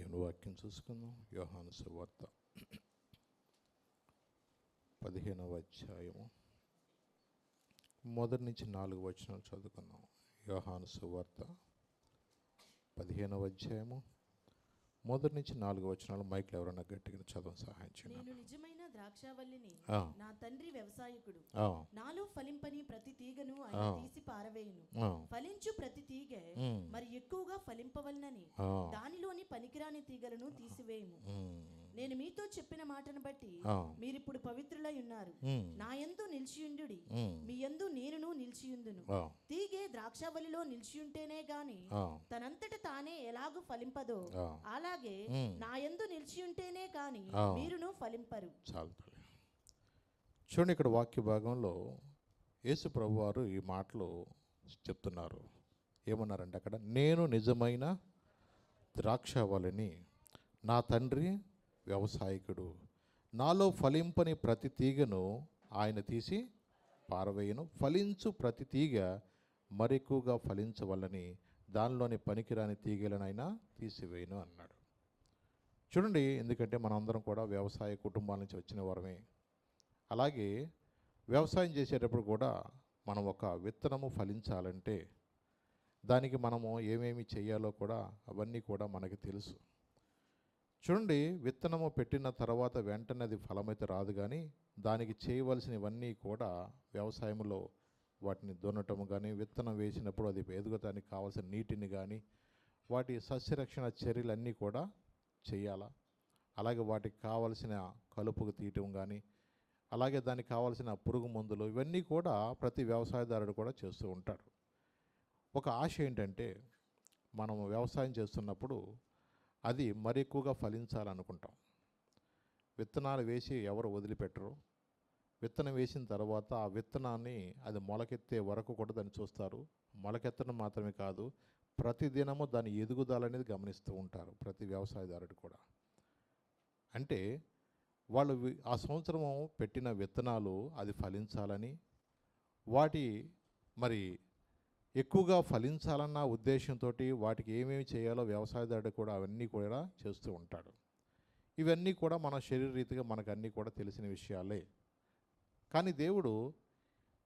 దేవుని వాక్యం చూసుకుందాం. యోహాను సువార్త 15వ అధ్యాయము 1 నుంచి 4 వచనాలు చదువుకుందాం. యోహాను సువార్త 15వ అధ్యాయము 1 నుంచి 4 వచనాలు. మైక్లో ఎవరైనా గట్టిగా చదవని సహాయం చేయండి. నేను నిజమైన ద్రాక్షావల్లిని, నా తండ్రి వ్యవసాయకుడు. నాలో ఫలింపని ప్రతి తీగను ఆయన తీసి పారవేయును. ఫలించు ప్రతి తీగ మరి ఎక్కువగా ఫలింపవలనని దానిలోని పనికిరాని తీగలను తీసివేయుము. నేను మీతో చెప్పిన మాటను బట్టి మీరిప్పుడు పవిత్రులై ఉన్నారు. నా యందు నిలిచియుండుడి, మీ యందు నేనును నిలిచియుందును. తీగె ద్రాక్షావల్లిలో నిలిచియుంటేనే గాని తనంతట తానే ఎలాగూ ఫలింపదో అలాగే నా యందు నిలిచియుంటేనే గాని మీరును ఫలింపరు. చాలు. చూడండి, ఇక్కడ వాక్య భాగంలో యేసు ప్రభువారు ఈ మాటలు చెప్తున్నారు. ఏమన్నారంటే అక్కడ, నేను నిజమైన ద్రాక్షావల్లిని, నా తండ్రి వ్యవసాయకుడు. నాలో ఫలింపని ప్రతి తీగను ఆయన తీసి పారవేయను. ఫలించు ప్రతి తీగ మరెక్కువగా ఫలించవలని దానిలోని పనికిరాని తీగలనైనా తీసివేయను అన్నాడు. చూడండి, ఎందుకంటే మనందరం కూడా వ్యవసాయ కుటుంబాల నుంచి వచ్చిన వారమే. అలాగే వ్యవసాయం చేసేటప్పుడు కూడా మనం ఒక విత్తనము ఫలించాలంటే దానికి మనము ఏమేమి చేయాలో కూడా అవన్నీ కూడా మనకి తెలుసు. చూడండి, విత్తనము పెట్టిన తర్వాత వెంటనే అది ఫలమైతే రాదు, కానీ దానికి చేయవలసినవన్నీ కూడా వ్యవసాయంలో వాటిని దున్నటము కానీ, విత్తనం వేసినప్పుడు అది ఎదుగుతానికి కావాల్సిన నీటిని కానీ, వాటి సస్యరక్షణ చర్యలన్నీ కూడా చేయాలా. అలాగే వాటికి కావలసిన కలుపుకు తీయటం కానీ, అలాగే దానికి కావాల్సిన పురుగు మందులు, ఇవన్నీ కూడా ప్రతి వ్యవసాయదారుడు కూడా చేస్తూ ఉంటాడు. ఒక ఆశ ఏంటంటే, మనం వ్యవసాయం చేస్తున్నప్పుడు అది మరి ఎక్కువగా ఫలించాలనుకుంటాం. విత్తనాలు వేసి ఎవరు వదిలిపెట్టరు. విత్తనం వేసిన తర్వాత ఆ విత్తనాన్ని అది మొలకెత్తే వరకు కూడా దాన్ని చూస్తారు. మొలకెత్తడం మాత్రమే కాదు, ప్రతిదినము దాని ఎదుగుదల అనేది గమనిస్తూ ఉంటారు ప్రతి వ్యవసాయదారుడు కూడా. అంటే వాళ్ళు ఆ సంవత్సరము పెట్టిన విత్తనాలు అది ఫలించాలని, వాటి మరి ఎక్కువగా ఫలించాలన్న ఉద్దేశంతో వాటికి ఏమేమి చేయాలో వ్యవసాయదారుడు కూడా అవన్నీ కూడా చేస్తూ ఉంటాడు. ఇవన్నీ కూడా మన శరీరరీతిగా మనకు అన్నీ కూడా తెలిసిన విషయాలే. కానీ దేవుడు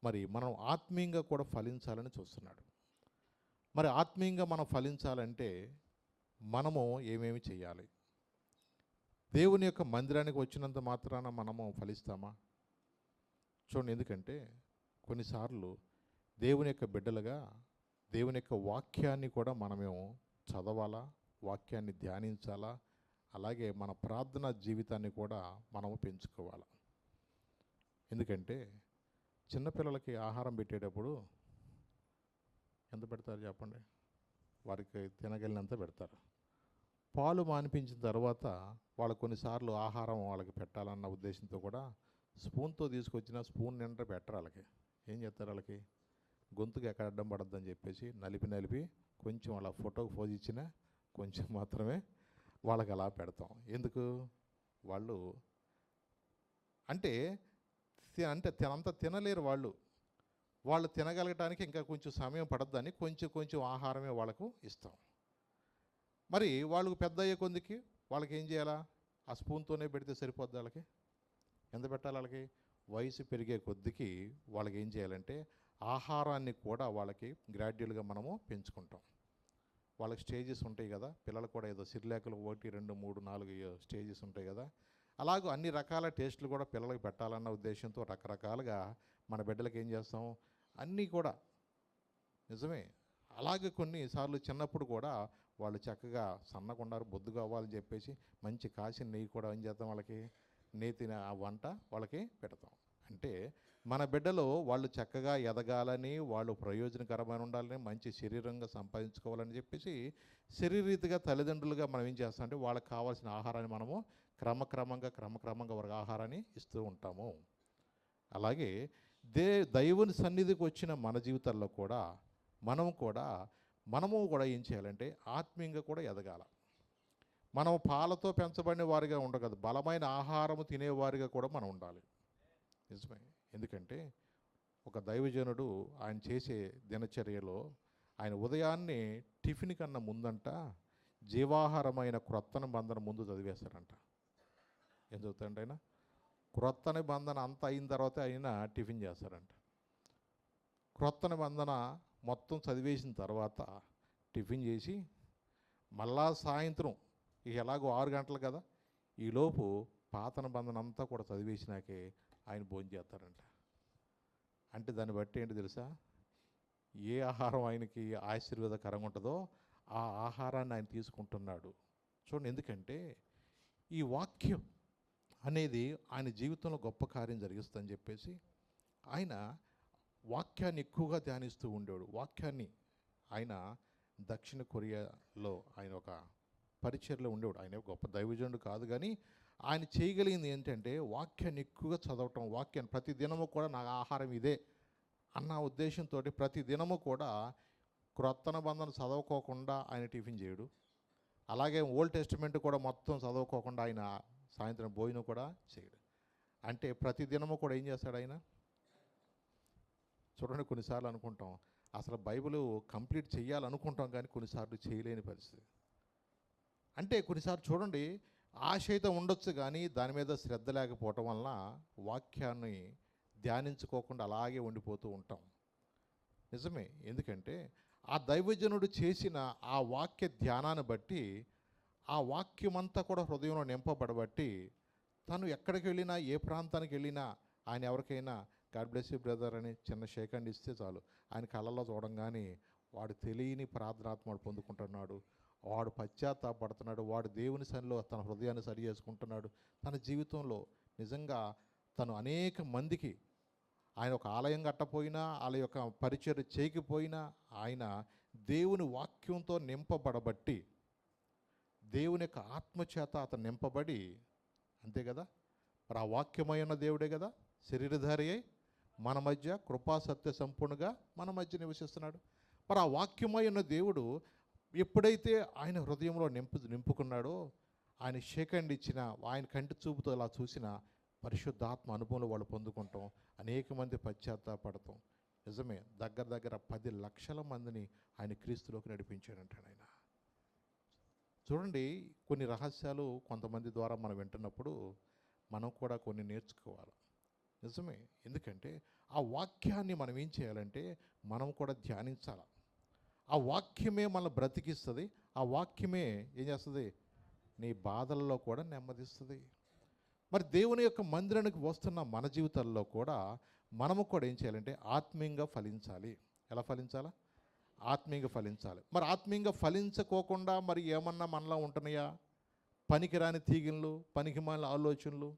మరి మనం ఆత్మీయంగా కూడా ఫలించాలని చూస్తున్నాడు. మరి ఆత్మీయంగా మనం ఫలించాలంటే మనము ఏమేమి చేయాలి? దేవుని యొక్క మందిరానికి వచ్చినంత మాత్రాన మనము ఫలిస్తామా? చూడండి, ఎందుకంటే కొన్నిసార్లు దేవుని యొక్క బిడ్డలుగా దేవుని యొక్క వాక్యాన్ని కూడా మనమేమో చదవాలా, వాక్యాన్ని ధ్యానించాలా, అలాగే మన ప్రార్థనా జీవితాన్ని కూడా మనము పెంచుకోవాలి. ఎందుకంటే చిన్నపిల్లలకి ఆహారం పెట్టేటప్పుడు ఎంత పెడతారు చెప్పండి? వారికి తినగలిగినంత పెడతారు. పాలు మానిపించిన తర్వాత వాళ్ళు కొన్నిసార్లు ఆహారం వాళ్ళకి పెట్టాలన్న ఉద్దేశంతో కూడా స్పూన్తో తీసుకొచ్చిన స్పూన్ నిండా పెట్టరు. వాళ్ళకి ఏం చేస్తారు? వాళ్ళకి గొంతుకు ఎక్కడ అడ్డం పడద్దని చెప్పేసి నలిపి కొంచెం అలా ఫోటోకి పోజ్ ఇచ్చినా కొంచెం మాత్రమే వాళ్ళకి అలా పెడతాం. ఎందుకు? వాళ్ళు అంటే అంత తినలేరు. వాళ్ళు తినగలగటానికి ఇంకా కొంచెం సమయం పడద్దని కొంచెం ఆహారమే వాళ్ళకు ఇస్తాం. మరి వాళ్ళకు పెద్ద అయ్యే కొద్దికి వాళ్ళకి ఏం చేయాలా? ఆ స్పూన్తోనే పెడితే సరిపోద్ది. వాళ్ళకి ఎంత పెట్టాలి? వాళ్ళకి వయసు పెరిగే కొద్దికి వాళ్ళకి ఏం చేయాలంటే ఆహారాన్ని కూడా వాళ్ళకి గ్రాడ్యువల్గా మనము పెంచుకుంటాం. వాళ్ళకి స్టేజెస్ ఉంటాయి కదా, పిల్లలకు కూడా ఏదో సిర్లాకులు 1, 2, 3, 4 స్టేజెస్ ఉంటాయి కదా. అలాగే అన్ని రకాల టేస్టులు కూడా పిల్లలకి పెట్టాలన్న ఉద్దేశంతో రకరకాలుగా మన బిడ్డలకు ఏం చేస్తాం? అన్నీ కూడా నిజమే. అలాగే కొన్నిసార్లు చిన్నప్పుడు కూడా వాళ్ళు చక్కగా సన్నగుండారు, బొద్దుగా అవ్వాలని చెప్పేసి మంచి కాసిన నెయ్యి కూడా ఏం చేస్తాం? వాళ్ళకి నేతిన ఆ వంట వాళ్ళకి పెడతాం. అంటే మన బిడ్డలు వాళ్ళు చక్కగా ఎదగాలని, వాళ్ళు ప్రయోజనకరమైన ఉండాలని, మంచి శరీరంగా సంపాదించుకోవాలని చెప్పేసి శరీరీతిగా తల్లిదండ్రులుగా మనం ఏం చేస్తామంటే వాళ్ళకి కావాల్సిన ఆహారాన్ని మనము క్రమక్రమంగా వారికి ఆహారాన్ని ఇస్తూ ఉంటాము. అలాగే దైవుని సన్నిధికి వచ్చిన మన జీవితాల్లో కూడా మనము కూడా ఏం చేయాలంటే ఆత్మీయంగా కూడా ఎదగాల. మనం పాలతో పెంచబడిన వారిగా ఉండకూడదు, బలమైన ఆహారము తినేవారిగా కూడా మనం ఉండాలి. నిజమే. ఎందుకంటే ఒక దైవజనుడు ఆయన చేసే దినచర్యలో ఆయన ఉదయాన్నే టిఫిన్ కన్నా ముందంట జీవాహారమైన క్రొత్త నిబంధన ముందు చదివేశారంట. ఏం చదువుతారంట ఆయన? క్రొత్త నిబంధన అంతా అయిన తర్వాత ఆయన టిఫిన్ చేస్తారంట. క్రొత్త నిబంధన మొత్తం చదివేసిన తర్వాత టిఫిన్ చేసి మళ్ళా సాయంత్రం ఎలాగో 6 గంటలు కదా, ఈలోపు పాత నిబంధన అంతా కూడా చదివేసినాకే ఆయన భోజనం చేస్తారంట. అంటే దాన్ని బట్టి ఏంటి తెలుసా? ఏ ఆహారం ఆయనకి ఆశీర్వాదకరంగా ఉంటుందో ఆ ఆహారాన్ని ఆయన తీసుకుంటున్నాడు. చూడండి, ఎందుకంటే ఈ వాక్యం అనేది ఆయన జీవితంలో గొప్ప కార్యం జరిగిస్తుందని చెప్పేసి ఆయన వాక్యాన్ని ఎక్కువగా ధ్యానిస్తూ ఉండేవాడు. వాక్యాన్ని ఆయన దక్షిణ కొరియాలో ఆయన ఒక పరిచర్లో ఉండేవాడు. ఆయన గొప్ప దైవజనుడు కాదు, కానీ ఆయన చేయగలిగింది ఏంటంటే వాక్యాన్ని ఎక్కువగా చదవటం, వాక్యాన్ని ప్రతి దినము కూడా నా ఆహారం ఇదే అన్న ఉద్దేశంతో ప్రతి దినము కూడా క్రొత్త నిబంధన చదవుకోకుండా ఆయన టిఫిన్ చేయడు. అలాగే ఓల్డ్ టెస్టిమెంట్ కూడా మొత్తం చదవుకోకుండా ఆయన సాయంత్రం భోజనం కూడా చేయడు. అంటే ప్రతి దినము కూడా ఏం చేస్తాడు ఆయన? చూడండి, కొన్నిసార్లు అనుకుంటాం అసలు బైబిల్ కంప్లీట్ చేయాలనుకుంటాం, కానీ కొన్నిసార్లు చేయలేని పరిస్థితి. అంటే కొన్నిసార్లు చూడండి, ఆశ అయితే ఉండొచ్చు, కానీ దాని మీద శ్రద్ధ లేకపోవటం వలన వాక్యాన్ని ధ్యానించుకోకుండా అలాగే ఉండిపోతూ ఉంటాం. నిజమే, ఎందుకంటే ఆ దైవజనుడు చేసిన ఆ వాక్య ధ్యానాన్ని బట్టి ఆ వాక్యమంతా కూడా హృదయంలో నింపబడబట్టి తను ఎక్కడికి వెళ్ళినా, ఏ ప్రాంతానికి వెళ్ళినా ఆయన ఎవరికైనా గాడ్ బ్లెస్ యూ బ్రదర్ అని చిన్న షేక్ హ్యాండ్ ఇస్తే చాలు, ఆయన కళ్ళల్లో చూడంగానే వాడు తెలియని ప్రార్థనాత్మ పొందుకుంటున్నాడు, వాడు పశ్చాత్తాపడుతున్నాడు, వాడు దేవుని సన్నిలో తన హృదయాన్ని సరి చేసుకుంటున్నాడు. తన జీవితంలో నిజంగా తను అనేక మందికి ఆయన ఒక ఆలయం కట్టపోయినా, వాళ్ళ యొక్క పరిచర్య చేయకపోయినా ఆయన దేవుని వాక్యంతో నింపబడబట్టి, దేవుని యొక్క ఆత్మచేత అతను నింపబడి, అంతే కదా, మరి ఆ వాక్యమైన దేవుడే కదా శరీరధారి అయి మన మధ్య కృపా సత్య సంపూర్ణంగా మన మధ్య నివసిస్తున్నాడు. మరి ఆ వాక్యమైన దేవుడు ఎప్పుడైతే ఆయన హృదయంలో నింపుకున్నాడో, ఆయన షేకండ్ ఇచ్చిన, ఆయన కంటి చూపుతో అలా చూసిన పరిశుద్ధాత్మ అనుభవంలో వాళ్ళు పొందుకుంటాం, అనేక మంది పశ్చాత్తాపడతాం. నిజమే, దగ్గర 10 లక్షల మందిని ఆయన క్రీస్తులోకి నడిపించాడంటాడు ఆయన. చూడండి, కొన్ని రహస్యాలు కొంతమంది ద్వారా మనం వింటున్నప్పుడు మనం కూడా కొన్ని నేర్చుకోవాలి. నిజమే, ఎందుకంటే ఆ వాక్యాన్ని మనం ఏం చేయాలంటే మనం కూడా ధ్యానించాలి. ఆ వాక్యమే మనల్ని బ్రతికిస్తుంది. ఆ వాక్యమే ఏం చేస్తుంది? నీ బాధల్లో కూడా నెమ్మదిస్తుంది. మరి దేవుని యొక్క మందిరానికి వస్తున్న మన జీవితాల్లో కూడా మనము కూడా ఏం చేయాలంటే ఆత్మీయంగా ఫలించాలి. ఎలా ఫలించాలా? ఆత్మీయంగా ఫలించాలి. మరి ఆత్మీయంగా ఫలించకోకుండా మరి ఏమన్నా మనలో ఉంటున్నాయా? పనికిరాని తీగిళ్ళు, పనికిమాలిన ఆలోచనలు,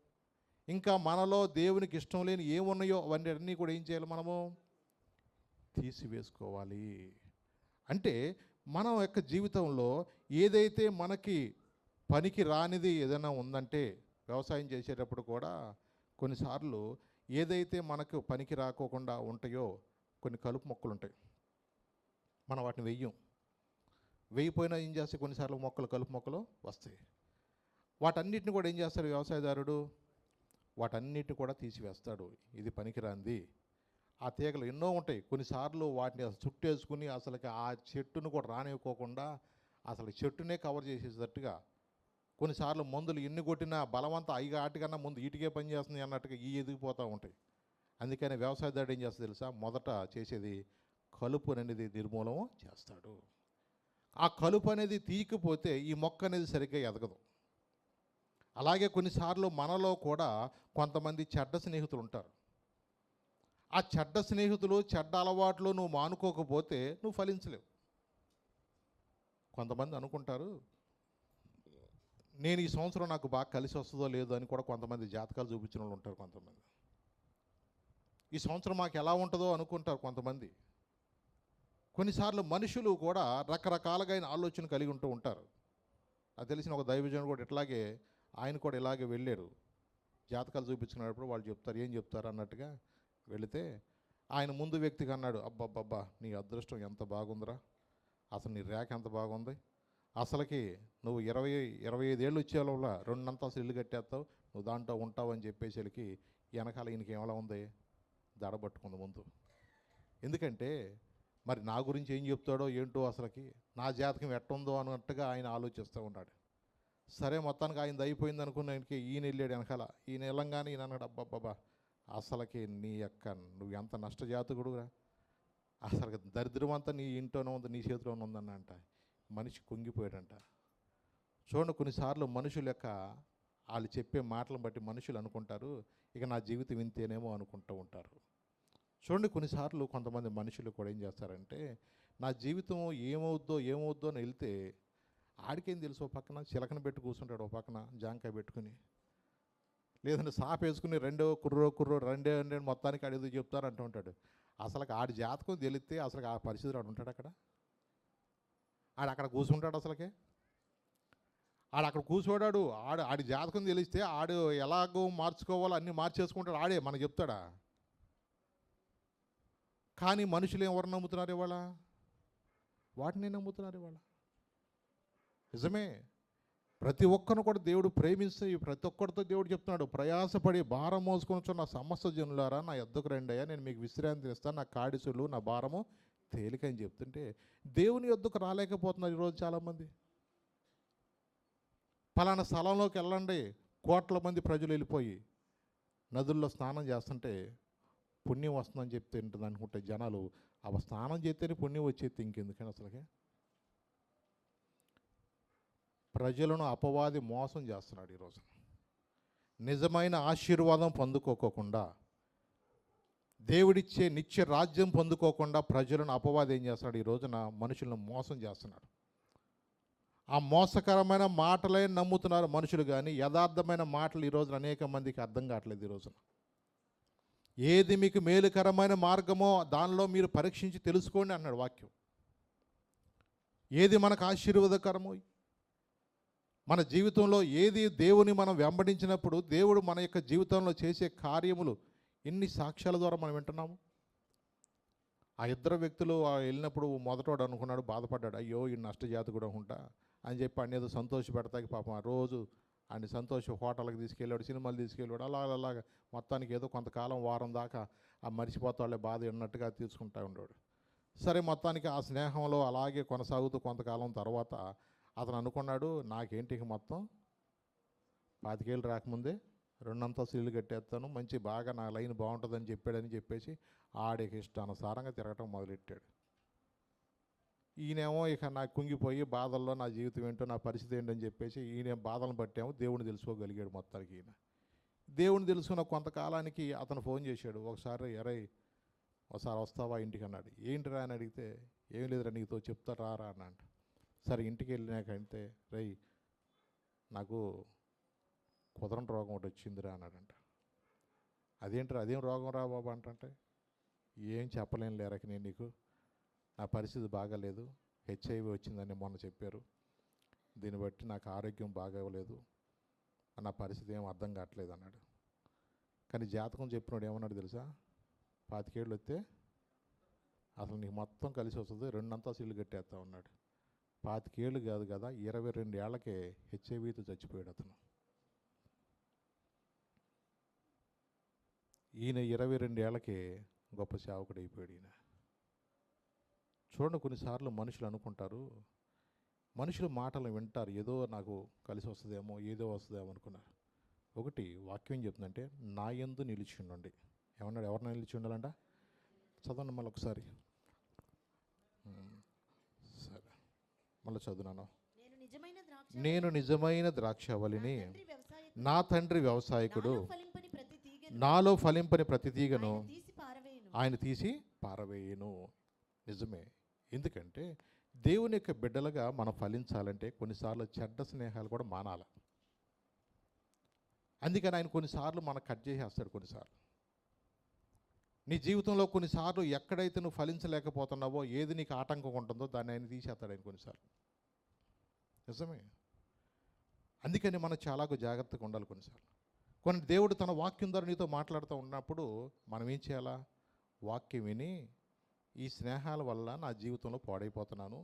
ఇంకా మనలో దేవునికి ఇష్టం లేని ఏమున్నాయో అవన్నీ అన్నీ కూడా ఏం చేయాలి? మనము తీసివేసుకోవాలి. అంటే మన యొక్క జీవితంలో ఏదైతే మనకి పనికి రానిది ఏదైనా ఉందంటే, వ్యవసాయం చేసేటప్పుడు కూడా కొన్నిసార్లు ఏదైతే మనకు పనికి రాకోకుండా ఉంటాయో కొన్ని కలుపు మొక్కలు ఉంటాయి, మనం వాటిని వేయిపోయినా ఏం చేస్తే కొన్నిసార్లు కలుపు మొక్కలు వస్తాయి. వాటన్నిటిని కూడా ఏం చేస్తాడు వ్యవసాయదారుడు? వాటన్నిటిని కూడా తీసివేస్తాడు. ఇది పనికిరాంది. ఆ తీగలు ఎన్నో ఉంటాయి, కొన్నిసార్లు వాటిని అసలు చుట్టేసుకుని అసలుకి ఆ చెట్టును కూడా రానివ్వకోకుండా అసలు చెట్టునే కవర్ చేసేటట్టుగా, కొన్నిసార్లు మందులు ఎన్ని కొట్టినా బలవంత ఆటికన్నా ముందు ఈటికే పనిచేస్తుంది అన్నట్టుగా ఎదిగిపోతూ ఉంటాయి. అందుకని వ్యవసాయదారుడు ఏం చేస్తాడు తెలుసా? మొదట చేసేది కలుపు అనేది నిర్మూలన చేస్తాడు. ఆ కలుపు అనేది తీయకపోతే ఈ మొక్క అనేది సరిగ్గా ఎదగదు. అలాగే కొన్నిసార్లు మనలో కూడా కొంతమంది చెడ్డ స్నేహితులు ఉంటారు. ఆ చెడ్డ స్నేహితులు, చెడ్డ అలవాట్లు నువ్వు మానుకోకపోతే నువ్వు ఫలించలేవు. కొంతమంది అనుకుంటారు నేను ఈ సంవత్సరం నాకు బాగా కలిసి వస్తుందో లేదో అని కూడా కొంతమంది జాతకాలు చూపించిన వాళ్ళు ఉంటారు. కొంతమంది ఈ సంవత్సరం మాకు ఎలా ఉంటుందో అనుకుంటారు కొంతమంది. కొన్నిసార్లు మనుషులు కూడా రకరకాలుగా ఆలోచన కలిగి ఉంటూ ఉంటారు. నాకు తెలిసిన ఒక దైవజనుడు కూడా ఇట్లాగే, ఆయన కూడా ఇలాగే వెళ్ళారు. జాతకాలు చూపించుకున్నప్పుడు వాళ్ళు చెప్తారు, ఏం చెప్తారు అన్నట్టుగా వెళితే ఆయన ముందు వ్యక్తికి అన్నాడు, అబ్బబ్బబ్బా నీ అదృష్టం ఎంత బాగుందిరా, అసలు నీ రేఖ ఎంత బాగుంది, అసలుకి నువ్వు 25 ఏళ్ళు వచ్చేలోపల 2 అంతస్తులు ఇల్లు కట్టేస్తావు, నువ్వు దాంట్లో ఉంటావు అని చెప్పేసరికి వెనకాల ఈయనకి ఏమలా ఉంది? దడబట్టుకుంది ముందు. ఎందుకంటే మరి నా గురించి ఏం చెప్తాడో ఏంటో అసలుకి, నా జాతకం ఎట్టుందో అన్నట్టుగా ఆయన ఆలోచిస్తూ ఉన్నాడు. సరే మొత్తానికి ఆయనది అయిపోయింది అనుకున్న ఆయనకి ఈయన వెళ్ళాడు వెనకాల. ఈయన వెళ్ళంగానే ఈయన అన్నాడు, అబ్బబ్బబ్బా అసలుకి నీ యొక్క నువ్వు ఎంత నష్టజాతకుడురా, అసలు దరిద్రం అంతా నీ ఇంట్లోనే ఉంది, నీ చేతిలోనే ఉందన్నంట. మనిషి కుంగిపోయాడంట. చూడండి, కొన్నిసార్లు మనుషుల యొక్క వాళ్ళు చెప్పే మాటలను బట్టి మనుషులు అనుకుంటారు ఇక నా జీవితం ఇంతేనేమో అనుకుంటూ ఉంటారు. చూడండి, కొన్నిసార్లు కొంతమంది మనుషులు కూడా ఏం చేస్తారంటే నా జీవితం ఏమవుద్దో అని వెళ్తే ఆడికేం తెలుసు, ఓ పక్కన చిలకన పెట్టి కూర్చుంటాడు, ఓ పక్కన జాంకాయ పెట్టుకుని, లేదంటే సాప వేసుకుని రెండో కుర్రో రెండే మొత్తానికి ఆడేదో చెప్తారు అంటూ ఉంటాడు. అసలు ఆడి జాతకం తెలిస్తే అసలు ఆ పరిస్థితిలో ఆడు ఉంటాడు అక్కడ, అక్కడ కూర్చుంటాడు. ఆడు అక్కడ కూర్చోడాడు. ఆడి జాతకం తెలిస్తే ఆడు ఎలాగో మార్చుకోవాలో అన్నీ మార్చేసుకుంటాడు. ఆడే మనకు చెప్తాడా? కానీ మనుషులు ఎవరు నమ్ముతున్నారు ఇవాళ? వాటిని నమ్ముతున్నారు ఇవాళ. నిజమే, ప్రతి ఒక్కరిని కూడా దేవుడు ప్రేమిస్తే ప్రతి ఒక్కరితో దేవుడు చెప్తున్నాడు, ప్రయాసపడి భారం మోసుకొని సమస్త జనులారా నా యొద్దకు రండి అయ్యా, నేను మీకు విశ్రాంతి ఇస్తాను, నా కాడిసులు నా భారము తేలిక అని చెప్తుంటే దేవుని యొద్దకు రాలేకపోతున్నారు ఈరోజు చాలామంది. పలానా స్థలంలోకి వెళ్ళండి, కోట్ల మంది ప్రజలు వెళ్ళిపోయి నదుల్లో స్నానం చేస్తుంటే పుణ్యం వస్తుందని చెప్తే ఏంటని అనుకుంటే జనాలు అవ స్నానం చేస్తేనే పుణ్యం వచ్చేది, ఇంకెందుకని అసలుకే. ప్రజలను అపవాది మోసం చేస్తున్నాడు ఈరోజు. నిజమైన ఆశీర్వాదం పొందుకోకుండా, దేవుడిచ్చే నిత్య రాజ్యం పొందుకోకుండా ప్రజలను అపవాది ఏం చేస్తున్నాడు ఈ రోజున? మనుషులను మోసం చేస్తున్నాడు. ఆ మోసకరమైన మాటలే నమ్ముతున్నారు మనుషులు, కానీ యథార్థమైన మాటలు ఈరోజు అనేక మందికి అర్థం కావట్లేదు. ఈ రోజున ఏది మీకు మేలుకరమైన మార్గమో దానిలో మీరు పరీక్షించి తెలుసుకోండి అన్నాడు వాక్యం. ఏది మనకు ఆశీర్వాదకరమో, మన జీవితంలో ఏది దేవుని మనం వెంబడించినప్పుడు దేవుడు మన యొక్క జీవితంలో చేసే కార్యములు ఎన్ని సాక్ష్యాల ద్వారా మనం వింటున్నాము. ఆ ఇద్దరు వ్యక్తులు వెళ్ళినప్పుడు మొదటోడు అనుకున్నాడు, బాధపడ్డాడు, అయ్యో ఈ నష్టజాతకుడు అనుకుంటా అని చెప్పి అన్ని ఏదో సంతోష పెడతాకి పాపం ఆ రోజు అన్ని సంతోష హోటల్కి తీసుకెళ్ళాడు, సినిమాలు తీసుకెళ్ళాడు. అలాగ మొత్తానికి ఏదో కొంతకాలం వారం దాకా ఆ మర్చిపోతా వాళ్ళే బాధ ఉన్నట్టుగా తీసుకుంటూ ఉన్నాడు. సరే, మొత్తానికి ఆ స్నేహంలో అలాగే కొనసాగుతూ కొంతకాలం తర్వాత అతను అనుకున్నాడు, నాకేంటి మొత్తం 25 ఏళ్ళు రాకముందే 2 అంతస్తులు ఇల్లు కట్టేస్తాను, మంచి బాగా నా లైన్ బాగుంటుందని చెప్పాడని చెప్పేసి ఆడికి ఇష్టానుసారంగా తిరగటం మొదలెట్టాడు. ఈయనేమో ఇక నాకు కుంగిపోయి బాధల్లో నా జీవితం ఏంటో నా పరిస్థితి ఏంటని చెప్పేసి ఈయన బాధలను బట్టేమో దేవుడిని తెలుసుకోగలిగాడు. మొత్తానికి ఈయన దేవుడిని తెలుసుకున్న కొంతకాలానికి అతను ఫోన్ చేశాడు ఒకసారి, ఒకసారి వస్తావా ఇంటికి అన్నాడు. ఏంటిరా అని అడిగితే, ఏం లేదురా నీతో చెప్తా రారా అన్నాడు. సరే ఇంటికి వెళ్ళినాకంటే, నాకు కుదరని రోగం ఒకటి వచ్చిందిరా అన్నాడంట. అదేంటిరా, అదేం రోగం రా బాబా అంటే, ఏం చెప్పలేను లేరక నేను నీకు, నా పరిస్థితి బాగాలేదు, HIV వచ్చిందని మొన్న చెప్పారు, దీన్ని బట్టి నాకు ఆరోగ్యం బాగోలేదు, నా పరిస్థితి ఏం అర్థం కావట్లేదు అన్నాడు. కానీ జాతకం చెప్పినాడు ఏమన్నాడు తెలుసా? 25 ఏళ్ళు వస్తే అసలు నీకు మొత్తం కలిసి వస్తుంది, 2 అంతస్తులు ఇల్లు కట్టేస్తా ఉన్నాడు. 25 ఏళ్ళు కాదు కదా, 22 ఏళ్లకే HIVతో చచ్చిపోయాడు అతను. ఈయన 22 ఏళ్లకే గొప్ప సేవకుడు అయిపోయాడు ఈయన. చూడండి, కొన్నిసార్లు మనుషులు అనుకుంటారు, మనుషుల మాటలు వింటారు, ఏదో నాకు కలిసి వస్తుందేమో, ఏదో వస్తుందేమో అనుకున్నారు. ఒకటి వాక్యం చెప్తుందంటే, నా యందు నిలిచి ఉండండి. ఏమన్నాడు? ఎవరిని నిలిచి ఉండాలంట? చదవండి మళ్ళీ ఒకసారి. సరే, మళ్ళీ చదువునాను. నేను నిజమైన ద్రాక్షవల్లిని, నా తండ్రి వ్యవసాయకుడు, నాలో ఫలింపని ప్రతి తీగను ఆయన తీసి పారవేయును. నిజమే. ఎందుకంటే దేవుని యొక్క బిడ్డలుగా మనం ఫలించాలంటే కొన్నిసార్లు చెడ్డ స్నేహాలు కూడా మానాలి. అందుకని ఆయన కొన్నిసార్లు మనకు కట్ చేసేస్తాడు. కొన్నిసార్లు నీ జీవితంలో కొన్నిసార్లు ఎక్కడైతే నువ్వు ఫలించలేకపోతున్నావో, ఏది నీకు ఆటంకం ఉంటుందో దాన్ని ఆయన తీసేస్తాడు ఆయన కొన్నిసార్లు. నిజమే. అందుకని మనం చాలా జాగ్రత్తగా ఉండాలి. కొన్ని దేవుడు తన వాక్యం ద్వారా నీతో మాట్లాడుతూ ఉన్నప్పుడు మనం ఏం చేయాలా? వాక్యం విని, ఈ స్నేహాల వల్ల నా జీవితంలో పాడైపోతున్నాను,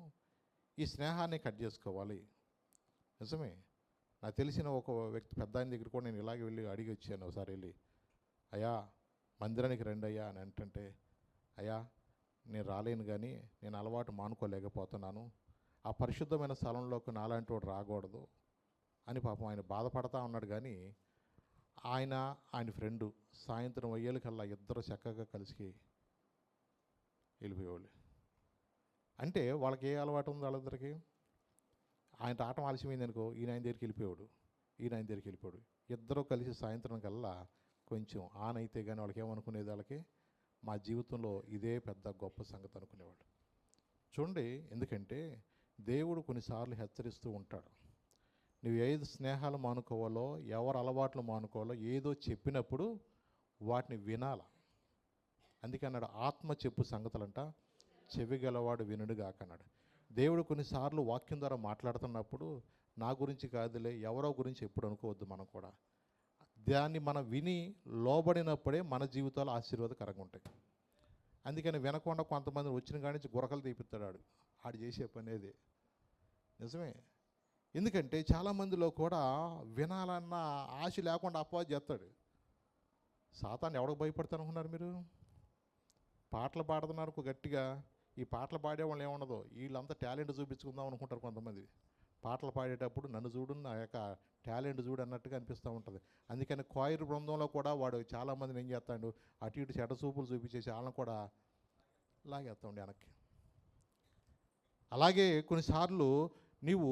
ఈ స్నేహాన్ని కట్ చేసుకోవాలి. నిజమే. నాకు తెలిసిన ఒక వ్యక్తి పెద్ద ఆయన దగ్గర కూడా నేను ఇలాగే వెళ్ళి అడిగి వచ్చాను. ఒకసారి వెళ్ళి, అయ్యా మందిరానికి రండి అయ్యా అని అంటే, అయ్యా నేను రాలేను, కానీ నేను అలవాటు మానుకోలేకపోతున్నాను, ఆ పరిశుద్ధమైన స్థలంలోకి నాలాంటి వాడు రాకూడదు అని పాపం ఆయన బాధపడతా ఉన్నాడు. కానీ ఆయన ఫ్రెండు సాయంత్రం అయ్యేలకల్లా ఇద్దరు చక్కగా కలిసి వెళ్ళిపోయేవాళ్ళు. అంటే వాళ్ళకి ఏ అలవాటు ఉంది వాళ్ళిద్దరికి? ఆయన ఆటం ఆలస్యమైంది అనుకో, ఈయన ఆయన దగ్గరికి వెళ్ళిపోయాడు, ఈయన ఆయన దగ్గరికి వెళ్ళిపోయాడు. ఇద్దరు కలిసి సాయంత్రం కల్లా కొంచెం ఆన్ అయితే కానీ వాళ్ళకి ఏమనుకునేది, వాళ్ళకి మా జీవితంలో ఇదే పెద్ద గొప్ప సంగతి అనుకునేవాడు. చూడండి, ఎందుకంటే దేవుడు కొన్నిసార్లు హెచ్చరిస్తూ ఉంటాడు. నువ్వు ఏది స్నేహాలు మానుకోవాలో, ఎవరు అలవాట్లు మానుకోవాలో ఏదో చెప్పినప్పుడు వాటిని వినాల. అందుకే అన్నాడు, ఆత్మ చెప్పు సంగతులంట చెవి గలవాడు వినుడుగాక అన్నాడు. దేవుడు కొన్నిసార్లు వాక్యం ద్వారా మాట్లాడుతున్నప్పుడు నా గురించి కాదులే, ఎవరో గురించి ఎప్పుడు అనుకోవద్దు. మనం కూడా దాన్ని మనం విని లోబడినప్పుడే మన జీవితాలు ఆశీర్వాదకరంగా ఉంటాయి. అందుకని వినకుండా కొంతమంది వచ్చిన కాడి నుంచి గురకలు తీపిస్తాడు ఆడు చేసే పని అది నిజమే. ఎందుకంటే చాలామందిలో కూడా వినాలన్న ఆశ లేకుండా అపవాదు చేస్తాడు. సాతాను ఎవరికి భయపడతాను అనుకున్నారు మీరు? పాటలు పాడుతున్నారు గట్టిగా, ఈ పాటలు పాడే వాళ్ళు ఏముండదు, వీళ్ళంతా టాలెంట్ చూపించుకుందాం అనుకుంటారు కొంతమంది. పాటలు పాడేటప్పుడు నన్ను చూడు, నా యొక్క టాలెంట్ చూడు అన్నట్టుగా అనిపిస్తూ ఉంటుంది. అందుకని క్వాయిర్ బృందంలో కూడా వాడు చాలామందిని ఏం చేస్తాడు, అటు ఇటు చెడ్డ చూపులు చూపించేసి వాళ్ళని కూడా లాగేస్తాడు వెనక్కి. అలాగే కొన్నిసార్లు నీవు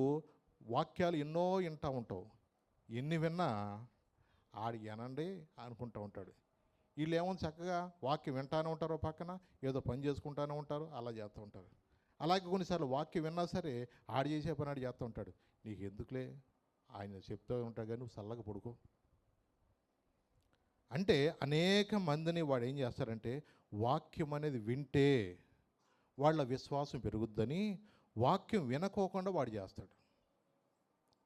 వాక్యాలు ఎన్నో వింటూ ఉంటావు, ఎన్ని విన్నా ఆడి వినండి అనుకుంటూ ఉంటాడు. వీళ్ళు ఏమో చక్కగా వాక్యం వింటానే ఉంటారు, పక్కన ఏదో పని చేసుకుంటూనే ఉంటారు, అలా చేస్తూ ఉంటారు. అలాగే కొన్నిసార్లు వాక్యం విన్నా సరే ఆడు చేసే పని ఆడు చేస్తూ ఉంటాడు. నీకు ఎందుకులే, ఆయన చెప్తూ ఉంటాడు కానీ నువ్వు చల్లగా పడుకో. అంటే అనేక మందిని వాడు ఏం చేస్తారంటే, వాక్యం అనేది వింటే వాళ్ళ విశ్వాసం పెరుగుద్దని వాక్యం వినకోకుండా వాడు చేస్తాడు.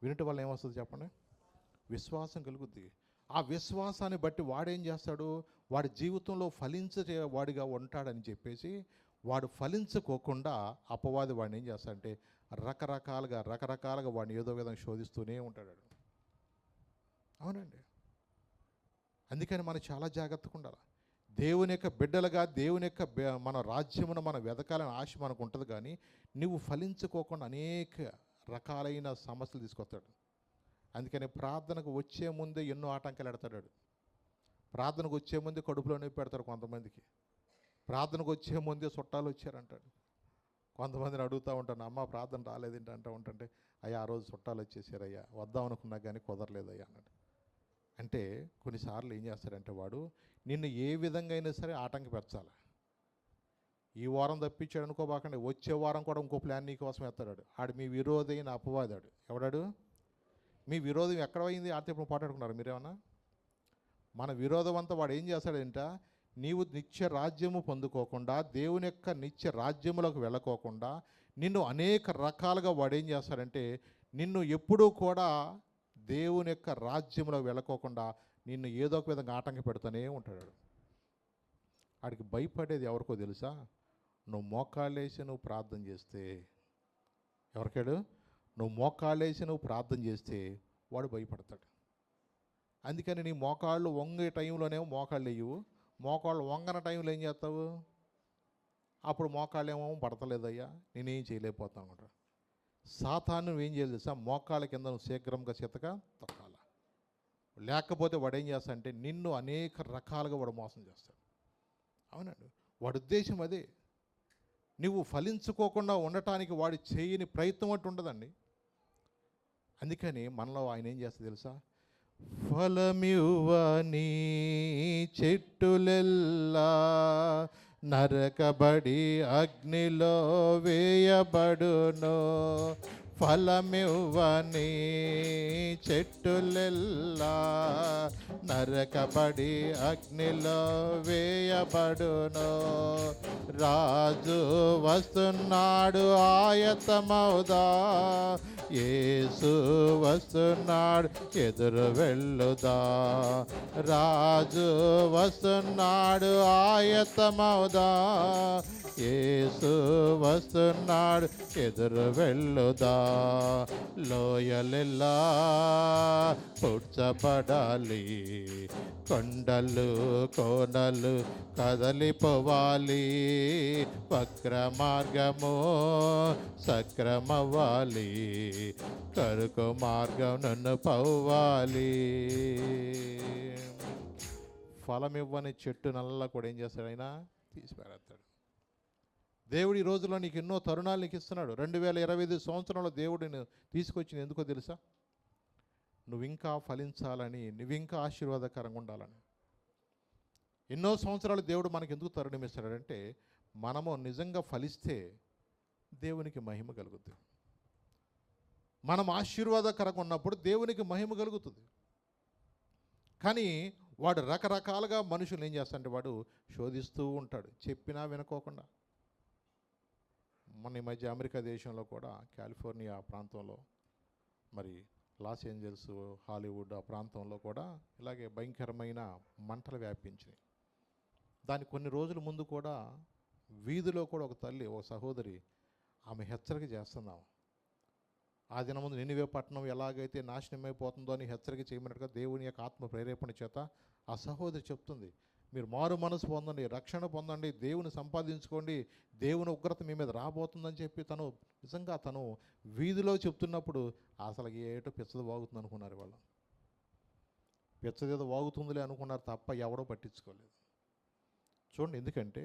వినటం వల్ల ఏమొస్తుంది చెప్పండి? విశ్వాసం కలుగుద్ది. ఆ విశ్వాసాన్ని బట్టి వాడేం చేస్తాడు, వాడి జీవితంలో ఫలించే వాడిగా ఉంటాడని చెప్పేసి వాడు ఫలించుకోకుండా అపవాది వాడిని ఏం చేస్తాడంటే రకరకాలుగా వాడిని ఏదో విధంగా శోధిస్తూనే ఉంటాడు. అవునండి. అందుకని మనం చాలా జాగ్రత్తగా ఉండాలి. దేవుని యొక్క బిడ్డలుగా దేవుని యొక్క మన రాజ్యమును మనం వెదకాలని ఆశ మనకు ఉంటుంది, కానీ నువ్వు ఫలించుకోకుండా అనేక రకాలైన సమస్యలు తీసుకొస్తాడు. అందుకని ప్రార్థనకు వచ్చే ముందే ఎన్నో ఆటంకాలు పెడతాడు. ప్రార్థనకు వచ్చే ముందే కడుపులో నొప్పి పెడతారు కొంతమందికి. ప్రార్థనకు వచ్చే ముందే చుట్టాలు వచ్చారంటాడు. కొంతమందిని అడుగుతూ ఉంటాను, అమ్మ ప్రార్థన రాలేదేంటి అంటూ ఉంటుంటే, అయ్యా ఆ రోజు చుట్టాలు వచ్చేసారయ్యా, వద్దాం అనుకున్నా కానీ కుదరలేదయ్యా అన్నాడు. అంటే కొన్నిసార్లు ఏం చేస్తాడంటే వాడు నిన్ను ఏ విధంగా అయినా సరే ఆటంకపరచాలి. ఈ వారం తప్పించాడు అనుకోబాకండి, వచ్చే వారం కూడా ఇంకో ప్లాన్ నీ కోసం ఎత్తాడు. ఆడు మీ విరోధి అయిన అపవాదాడు. ఎవడాడు? మీ విరోధం ఎక్కడ అయింది? ఆడితే ఇప్పుడు మాట్లాడుకున్నారు మీరేమన్నా? మన విరోధం అంతా వాడు ఏం చేస్తాడంట, నీవు నిత్య రాజ్యము పొందుకోకుండా, దేవుని యొక్క నిత్య రాజ్యములకు వెళ్ళకోకుండా నిన్ను అనేక రకాలుగా వాడు ఏం చేస్తాడంటే, నిన్ను ఎప్పుడూ కూడా దేవుని యొక్క రాజ్యంలో వెళ్ళకోకుండా నిన్ను ఏదో ఒక విధంగా ఆటంక పెడుతూనే ఉంటాడు. ఆడికి భయపడేది ఎవరికో తెలుసా? నువ్వు మోకాళ్ళేసి నువ్వు ప్రార్థన చేస్తే. ఎవరికాడు? నువ్వు మోకాళ్ళేసి నువ్వు ప్రార్థన చేస్తే వాడు భయపడతాడు. అందుకని నీ మోకాళ్ళు వంగే టైంలోనేమో మోకాళ్ళు వేయవు, మోకాళ్ళు వంగన టైంలో ఏం చేస్తావు? అప్పుడు మోకాళ్ళు ఏమో పడతలేదయ్యా, నేనేం చేయలేకపోతాను అంటాడు. సాతాను నువ్వేం చేయాలి తెలుసా? మోకాళ్ళ కింద నువ్వు శీఘ్రంగా చితక తొక్కాల. లేకపోతే వాడు ఏం చేస్తా అంటే నిన్ను అనేక రకాలుగా వాడు మోసం చేస్తాడు. అవునండి, వాడి ఉద్దేశం అదే. నువ్వు ఫలించుకోకుండా ఉండటానికి వాడు చేయని ప్రయత్నం అంటూ ఉండదండి. అందుకని మనలో ఆయన ఏం చేస్తా తెలుసా? ఫలమివ్వని చెట్టులెల్లా నరకబడి అగ్నిలో వేయబడును. ఫలమివ్వని చెట్టులెల్లా నరకబడి అగ్నిలో వేయబడును. రాజు వస్తున్నాడు ఆయతమౌదా, యేసు వస్తున్నాడు ఎదురు వెళ్ళుదా. రాజు వస్తున్నాడు ఆయతమౌదా, యేసు వస్తున్నాడు ఎదురు వెళ్ళుదా. లోయలెల్లా పుడ్చబడాలి, కొండలు కోనలు కదలిపోవాలి, వక్ర మార్గము సక్రమవ్వాలి, కరుకు మార్గం నన్ను పోవాలి. ఫలమివ్వని చెట్టు నల్ల కూడా ఏం చేస్తాడు ఆయన? తీసి పారేస్తాడు. దేవుడు ఈ రోజులో నీకు ఎన్నో తరుణాలు నీకు ఇస్తున్నాడు. 2025 సంవత్సరంలో దేవుడిని తీసుకొచ్చింది ఎందుకో తెలుసా? నువ్వు ఇంకా ఫలించాలని, నువ్వు ఇంకా ఆశీర్వాదకరంగా ఉండాలని. ఎన్నో సంవత్సరాలు దేవుడు మనకి ఎందుకు తరుణం ఇస్తాడంటే, మనము నిజంగా ఫలిస్తే దేవునికి మహిమ కలుగుతుంది. మనం ఆశీర్వాదకరంగా ఉన్నప్పుడు దేవునికి మహిమ కలుగుతుంది. కానీ వాడు రకరకాలుగా మనుషులు ఏం చేస్తాడంటే వాడు శోధిస్తూ ఉంటాడు, చెప్పినా వినుకోకుండా. మొన్న ఈ మధ్య అమెరికా దేశంలో కూడా కాలిఫోర్నియా ప్రాంతంలో, మరి లాస్ ఏంజల్స్, హాలీవుడ్ ఆ ప్రాంతంలో కూడా ఇలాగే భయంకరమైన మంటలు వ్యాపించినాయి. దానికి కొన్ని రోజుల ముందు కూడా వీధిలో కూడా ఒక తల్లి, ఒక సహోదరి, ఆమె హెచ్చరిక చేస్తున్నాం. ఆ దినం ముందు నినివే పట్టణం ఎలాగైతే నాశనమైపోతుందో అని హెచ్చరిక చేయమన్నట్టుగా దేవుని యొక్క ఆత్మ ప్రేరేపణ చేత ఆ సహోదరి చెప్తుంది, మీరు మారు మనసు పొందండి, రక్షణ పొందండి, దేవుని సంపాదించుకోండి, దేవుని ఉగ్రత మీ మీద రాబోతుందని చెప్పి తను నిజంగా తను వీధిలో చెప్తున్నప్పుడు అసలు ఏటో పిచ్చది వాగుతుంది అనుకున్నారు వాళ్ళు. పిచ్చదేదో వాగుతుందిలే అనుకున్నారు తప్ప ఎవరో పట్టించుకోలేదు. చూడండి, ఎందుకంటే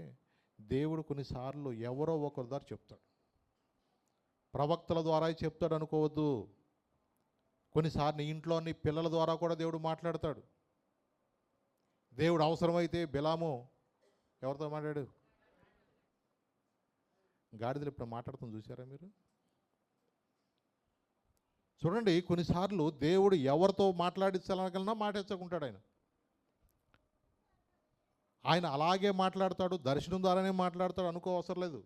దేవుడు కొన్నిసార్లు ఎవరో ఒకరి ద్వారా చెప్తాడు. ప్రవక్తల ద్వారా చెప్తాడు అనుకోవద్దు. కొన్నిసార్లు ఇంట్లోని పిల్లల ద్వారా కూడా దేవుడు మాట్లాడతాడు. దేవుడు అవసరమైతే బిలాము ఎవరితో మాట్లాడు? గాడిదలు ఇప్పుడు మాట్లాడుతుంది చూసారా మీరు? చూడండి, కొన్నిసార్లు దేవుడు ఎవరితో మాట్లాడించాలనగలనా మాట్లాడకుంటాడు. ఆయన అలాగే మాట్లాడతాడు, దర్శనం ద్వారానే మాట్లాడతాడు అనుకో అవసరం లేదు.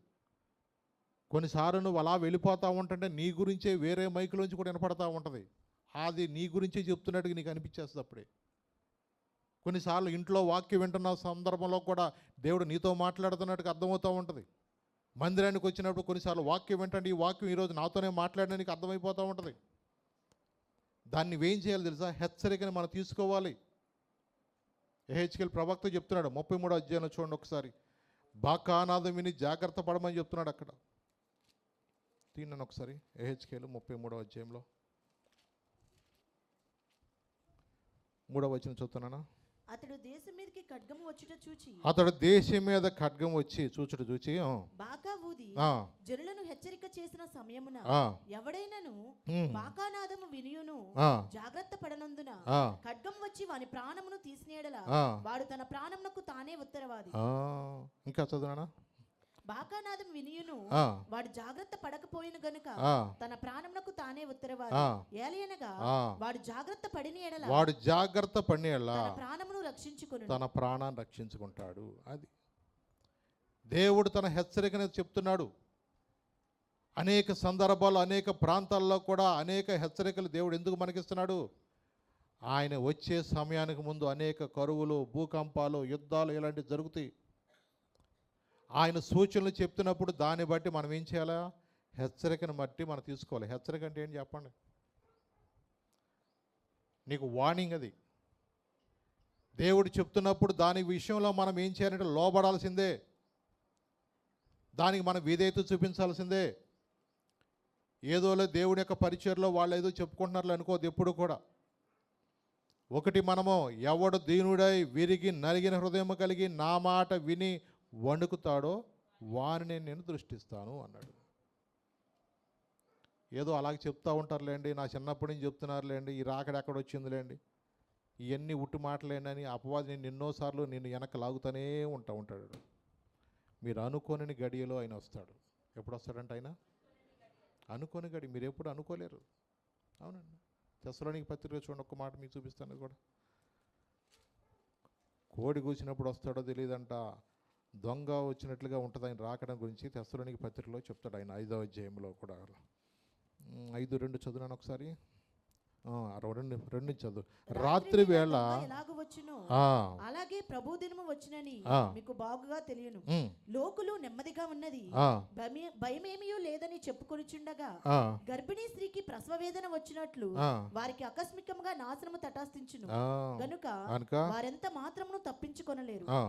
కొన్నిసార్లు నువ్వు అలా వెళ్ళిపోతూ ఉంటుంటే నీ గురించే వేరే మైకులోంచి కూడా వినపడతా ఉంటుంది. అది నీ గురించే చెప్తున్నట్టుగా నీకు అనిపించేస్తుంది అప్పుడే. కొన్నిసార్లు ఇంట్లో వాక్యం వింటున్న సందర్భంలో కూడా దేవుడు నీతో మాట్లాడుతున్నట్టుగా అర్థమవుతూ ఉంటుంది. మందిరానికి వచ్చినప్పుడు కొన్నిసార్లు వాక్యం వింటండి, ఈ వాక్యం ఈరోజు నాతోనే మాట్లాడడానికి అర్థమైపోతూ ఉంటుంది. దాన్ని ఏం చేయాలి తెలుసా? హెచ్చరికని మనం తీసుకోవాలి. యెహెజ్కేలు ప్రవక్త చెప్తున్నాడు 33వ అధ్యాయంలో చూడండి ఒకసారి. బాకానాదం విని జాగ్రత్త పడమని చెప్తున్నాడు అక్కడ. తీన్నాను ఒకసారి యెహెజ్కేలు 33వ అధ్యాయంలో 3వ వచనం చదువుతున్నానా? అతడు దేశం మీదకి ఖడ్గము వచ్చుట చూచి, అతడు దేశం మీద ఖడ్గం వచ్చి చూచుట చూచి బాకా ఊది జనులను హెచ్చరిక చేసిన సమయమున ఎవడైనను బాకానాదము వినియును జాగ్రత్త పడనందున ఖడ్గం వచ్చి వాని ప్రాణమును తీసినేడలా వాడు తన ప్రాణమునకు తానే ఉత్తరవాది. ఇంకా చదువునా? బాకానాదం వినియును వాడు జాగ్రత్త పడకపోయిన గనుక తన ప్రాణమునకు తానే ఉత్తరవాది. ఏలయనగా వాడు జాగ్రత్త పడిన ఎడల తన ప్రాణమును రక్షించుకొను, తన ప్రాణాన్ని రక్షించుకుంటాడు. అది దేవుడు తన హెచ్చరికను చెప్తున్నాడు. అనేక సందర్భాల్లో అనేక ప్రాంతాల్లో కూడా అనేక హెచ్చరికలు దేవుడు ఎందుకు మనకిస్తున్నాడు? ఆయన వచ్చే సమయానికి ముందు అనేక కరువులు, భూకంపాలు, యుద్ధాలు ఇలాంటివి జరుగుతాయి. ఆయన సూచనలు చెప్తున్నప్పుడు దాన్ని బట్టి మనం ఏం చేయాలా? హెచ్చరికను బట్టి మనం తీసుకోవాలి. హెచ్చరిక అంటే ఏంటి చెప్పండి? నీకు వార్నింగ్. అది దేవుడు చెప్తున్నప్పుడు దాని విషయంలో మనం ఏం చేయాలంటే లోబడాల్సిందే, దానికి మనం విధేయత చూపించాల్సిందే. ఏదోలే దేవుని యొక్క పరిచయలో వాళ్ళు ఏదో చెప్పుకుంటున్నారు అనుకోదు ఎప్పుడు కూడా. ఒకటి, మనము ఎవడు దీనుడై విరిగి నలిగిన హృదయం కలిగి నా మాట విని వణుకుతాడో వారిని నేను దృష్టిస్తాను అన్నాడు. ఏదో అలాగే చెప్తూ ఉంటారులేండి, నా చిన్నప్పటి నుంచి చెప్తున్నారులేండి, ఈ రాకడ ఎక్కడ వచ్చిందిలేండి, ఇవన్నీ ఉట్టి మాటలేండి అని అపవాది నేను ఎన్నోసార్లు నిన్ను వెనక లాగుతూనే ఉంటాడు. మీరు అనుకోని గడియలో ఆయన వస్తాడు. ఎప్పుడు వస్తాడంటే ఆయన అనుకోని గడి, మీరు ఎప్పుడు అనుకోలేరు. అవునండి. తెస్సలోనికీ పత్రిక చూడండి, ఒక్క మాట మీకు చూపిస్తాను కూడా. కోడి కూసినప్పుడు వస్తాడో తెలియదంట, దొంగ వచ్చినట్లుగా ఉంటుంది ఆయన రాకడం గురించి తెస్సలోనికీ పత్రికలో చెప్తాడు ఆయన 5వ అధ్యాయంలో కూడా. 5:2 చదువునాను ఒకసారి. రెండు చదువు. రాత్రి వేళ ఎలాగ వచ్చును ఆ, అలాగే ప్రభు దినము వచ్చునని ఆ. మీకు బాగుగా తెలియను. ఉమ్, లోకులు నెమ్మదిగా ఉన్నది, ఆ, భయమేమియో లేదని చెప్పుకొనిచుండగా ఆ, గర్భిణీ స్త్రీకి ప్రసవ వేదన వచ్చినట్లు ఆ, వారికి ఆకస్మికంగా నాశనము తటాస్తించును. ఆ. గనుక కనుక వారెంత మాత్రమును తప్పించుకొనలేరు. ఆ,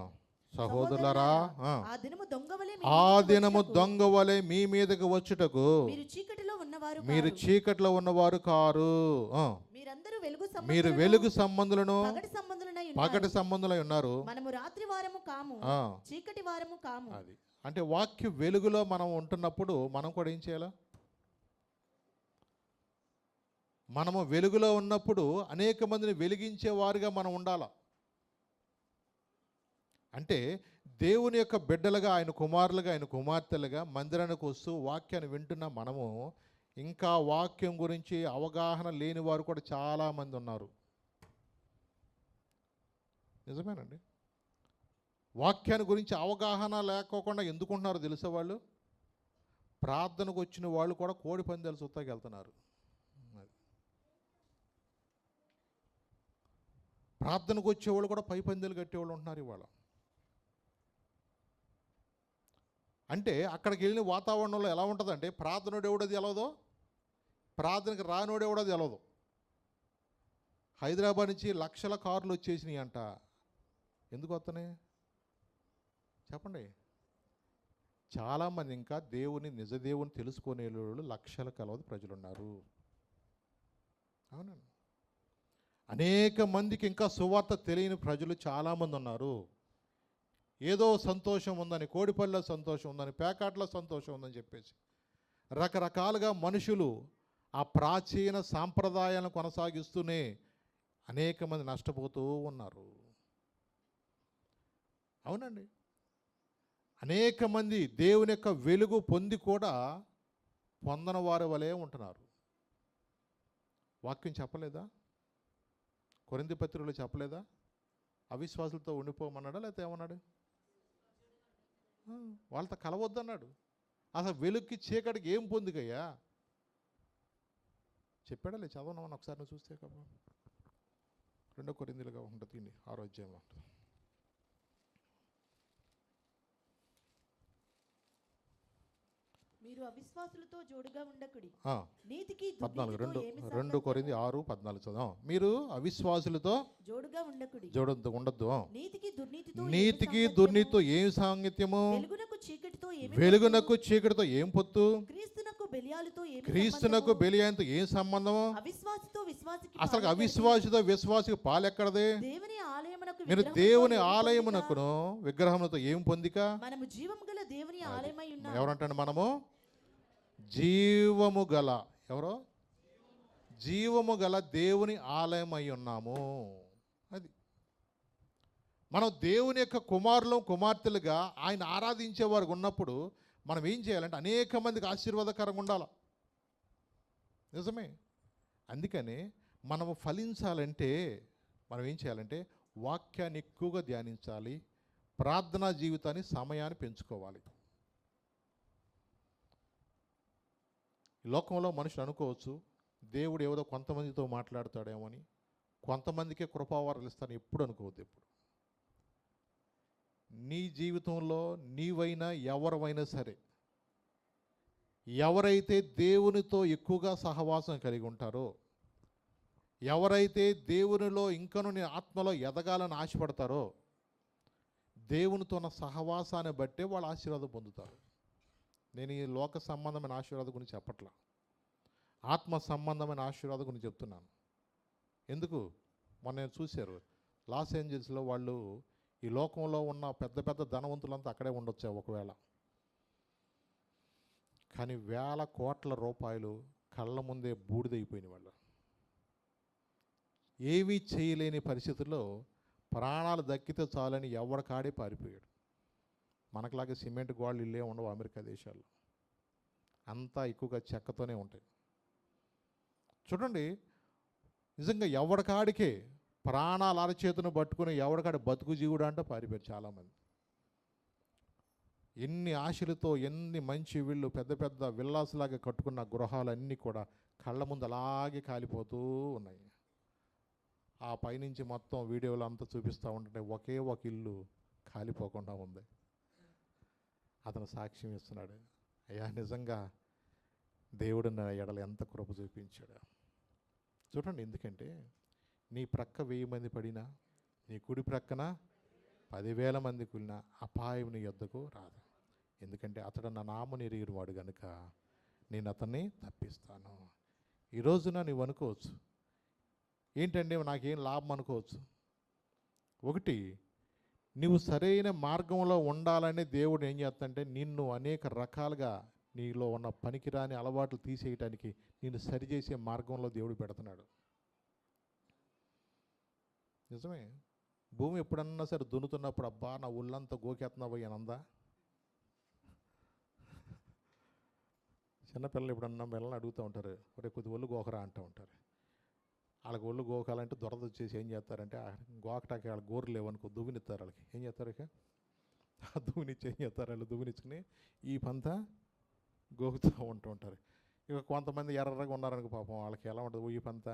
సహోదరులారా, ఆ, ఆ దినము దొంగవలే మీ ఆ మీదికి దినము వచ్చుటకు దొంగ వలె మీ మీదకి వచ్చుటకు మీరు చీకటిలో ఉన్నవారు మీరు కారు. చీకట్లో ఉన్నవారు కారు. ఆ, మీరందరూ వెలుగు మీరు సంబంధులను, వెలుగు సంబంధులను పగటి సంబంధులనై పగటి ఉన్నారు. సంబంధులై ఉన్నారు. మనము రాత్రి వారము కాము, ఆ, చీకటి వారము కాము. అది అంటే వాక్య వెలుగులో మనం ఉంటున్నప్పుడు మనం కూడా ఏం చేయాలా? మనము వెలుగులో ఉన్నప్పుడు అనేక మందిని వెలిగించేవారుగా మనం ఉండాలా. అంటే దేవుని యొక్క బిడ్డలుగా, ఆయన కుమారులుగా, ఆయన కుమార్తెలుగా మందిరానికి వస్తూ వాక్యాన్ని వింటున్న మనము ఇంకా వాక్యం గురించి అవగాహన లేని వారు కూడా చాలామంది ఉన్నారు. నిజమేనండి. వాక్యాన్ని గురించి అవగాహన లేకోకుండా ఎందుకుంటున్నారో తెలుసా? వాళ్ళు ప్రార్థనకు వచ్చిన వాళ్ళు కూడా కోడి పందాలు సుత్తాకి వెళ్తున్నారు. ప్రార్థనకు వచ్చేవాళ్ళు కూడా పై పందాలు కట్టేవాళ్ళు ఉంటున్నారు ఇవాళ. అంటే అక్కడికి వెళ్ళిన వాతావరణంలో ఎలా ఉంటుందంటే ప్రార్థనోడు ఎవడది ఎలవదో, ప్రార్థనకు రానోడు ఎవడది ఎలవదు. హైదరాబాద్ నుంచి లక్షల కార్లు వచ్చేసినాయి అంట. ఎందుకు వస్తున్నాయి చెప్పండి? చాలామంది ఇంకా దేవుని నిజ దేవుని తెలుసుకునే వాళ్ళు లక్షల కలవది ప్రజలు ఉన్నారు. అవునండి. అనేక మందికి ఇంకా సువార్త తెలియని ప్రజలు చాలామంది ఉన్నారు. ఏదో సంతోషం ఉందని, కోడిపల్లిలో సంతోషం ఉందని, పేకాట్లో సంతోషం ఉందని చెప్పేసి రకరకాలుగా మనుషులు ఆ ప్రాచీన సాంప్రదాయాలను కొనసాగిస్తూనే అనేక మంది నష్టపోతూ ఉన్నారు. అవునండి. అనేక మంది దేవుని యొక్క వెలుగు పొంది కూడా పొందని వారి వలె ఉంటున్నారు. వాక్యం చెప్పలేదా? కొరింథీ పత్రికలో చెప్పలేదా? అవిశ్వాసులతో ఉండిపోమన్నాడా లేకపోతే ఏమన్నాడు? వాళ్ళతో కలవద్దన్నాడు. అసలు వెలుగుకి చీకటికి ఏం పొందుకయ్యా చెప్పాడా? లేదు చదవనమని ఒకసారి నువ్వు చూస్తే కదా. 2 కొరింథీలుగా ఉంటుంది, 6వ అధ్యాయంలో ఉంటుంది. మీరు అవిశ్వాసులతో జోడుగా ఉండకుడి, ఆ, నీతికి 14 దుర్నీతితో 2 ఏమి 2 సాంగత్యము? కొరింథీ 6:14 చదువు. మీరు అవిశ్వాసులతో జోడుగా ఉండకుడి, ఉండొద్దు. నీతికి దుర్నీతితో ఏమి నీతికి సాంగత్యము? దుర్నీతితో ఏం సాంగత్యము? వెలుగునకు చీకటితో ఏమి వెలుగునకు చీకటితో ఏం పొత్తు? పొత్తు? క్రీస్తునకు బెలియాలతో ఏమి క్రీస్తునకు సంబంధము? బెలియాతో ఏం సంబంధము? అవిశ్వాసితో విశ్వాసికి అసలు పాలెక్కడిది? అవిశ్వాసితో విశ్వాసికి పాలెక్కడది? దేవుని ఆలయమునకు మీరు విగ్రహముతో దేవుని ఏమి ఆలయమునకును విగ్రహములతో ఏం పొందిక? పొందిక? మనము జీవము గల దేవుని ఆలయమై ఉన్నాము. ఎవరంటే మనము జీవము గల, ఎవరో జీవము గల దేవుని ఆలయం అయి ఉన్నాము. అది మనం దేవుని యొక్క కుమారులు కుమార్తెలుగా ఆయన ఆరాధించేవారు ఉన్నప్పుడు మనం ఏం చేయాలంటే అనేక మందికి ఆశీర్వాదకరంగా ఉండాలి. నిజమే. అందుకని మనము ఫలించాలంటే మనం ఏం చేయాలంటే వాక్యాన్ని ఎక్కువగా ధ్యానించాలి, ప్రార్థనా జీవితాన్ని సమయాన్ని పెంచుకోవాలి. ఈ లోకంలో మనుషులు అనుకోవచ్చు దేవుడు ఏదో కొంతమందితో మాట్లాడతాడేమో అని, కొంతమందికే కృపావరాలు ఇస్తాను ఎప్పుడు అనుకోవద్దు. ఎప్పుడు నీ జీవితంలో నీవైనా ఎవరైనా సరే, ఎవరైతే దేవునితో ఎక్కువగా సహవాసం కలిగి ఉంటారో, ఎవరైతే దేవునిలో ఇంకను నీ ఆత్మలో ఎదగాలని ఆశపడతారో, దేవునితో ఉన్న సహవాసాన్ని బట్టే వాళ్ళు ఆశీర్వాదం పొందుతారు. నేను ఈ లోక సంబంధమైన ఆశీర్వాదం గురించి చెప్పట్లా, ఆత్మ సంబంధమైన ఆశీర్వాదం గురించి చెప్తున్నాను. ఎందుకు? మొన్న నేను చూశారు లాస్ ఏంజల్స్లో వాళ్ళు ఈ లోకంలో ఉన్న పెద్ద పెద్ద ధనవంతులంతా అక్కడే ఉండొచ్చా ఒకవేళ, కానీ వేల కోట్ల రూపాయలు కళ్ళ ముందే బూడిదైపోయినాయి. వాళ్ళు ఏమీ చేయలేని పరిస్థితుల్లో ప్రాణాలు దక్కితే చాలని ఎవరికాడే పారిపోయాడు. మనకులాగే సిమెంట్ గోడలు ఇల్లే ఉండవు అమెరికా దేశాల్లో, అంతా ఎక్కువగా చెక్కతోనే ఉంటాయి. చూడండి, నిజంగా ఎవడికాడికే ప్రాణాలు అరచేతును పట్టుకుని ఎవడికాడి బతుకు జీవుడు అంటే పారిపోయారు చాలామంది. ఎన్ని ఆశలతో ఎన్ని మంచి వీళ్ళు పెద్ద పెద్ద విల్లాసులాగా కట్టుకున్న గృహాలన్నీ కూడా కళ్ళ ముందు అలాగే కాలిపోతూ ఉన్నాయి. ఆ పైనుంచి మొత్తం వీడియోలు అంతా చూపిస్తూ ఉంటుంటే ఒకే ఒక ఇల్లు కాలిపోకుండా ఉంది. అతను సాక్ష్యం ఇస్తున్నాడు, అయ్యా నిజంగా దేవుడు నా ఎడల ఎంత కృప చూపించాడు. చూడండి, ఎందుకంటే నీ ప్రక్క 1000 మంది పడినా, నీ కుడి ప్రక్కన 10,000 మంది కూలినా అపాయం నీ యొద్దకు రాదు. ఎందుకంటే అతడు నా నామమును ఎరిగిన వాడు కనుక నేను అతన్ని తప్పిస్తాను. ఈ రోజున నువ్వు అనుకోవచ్చు, ఏంటంటే నాకేం లాభం అనుకోవచ్చు. ఒకటి, నువ్వు సరైన మార్గంలో ఉండాలని దేవుడు ఏం చేస్తాడంటే నిన్ను అనేక రకాలుగా నీలో ఉన్న పనికిరాని అలవాట్లు తీసేయటానికి నిన్ను సరిచేసే మార్గంలో దేవుడు పెడుతున్నాడు. నిజమే, భూమి ఎప్పుడన్నా సరే దున్నుతున్నప్పుడు అబ్బా నా ఒళ్ళంతా గోకెత్తున్నావు అనందా? చిన్నపిల్లలు ఎప్పుడన్నా పిల్లల్ని అడుగుతూ ఉంటారు, ఒరే కొద్ది ఒళ్ళు గోకరా అంటూ ఉంటారు. వాళ్ళకి ఒళ్ళు గోకాలంటే దొరద వచ్చేసి ఏం చేస్తారంటే గోకటాకి వాళ్ళ గోరు లేవనుకో దువ్వునిస్తారు. వాళ్ళకి ఏం చేస్తారు, ఇక దువ్వునిచ్చి ఏం చేస్తారు, వాళ్ళు దువ్వునిచ్చుకుని ఈ పంత గోకుతూ ఉంటూ ఉంటారు. ఇక కొంతమంది ఎర్రగా ఉన్నారనుకో పాపం వాళ్ళకి ఎలా ఉంటుంది, ఈ పంత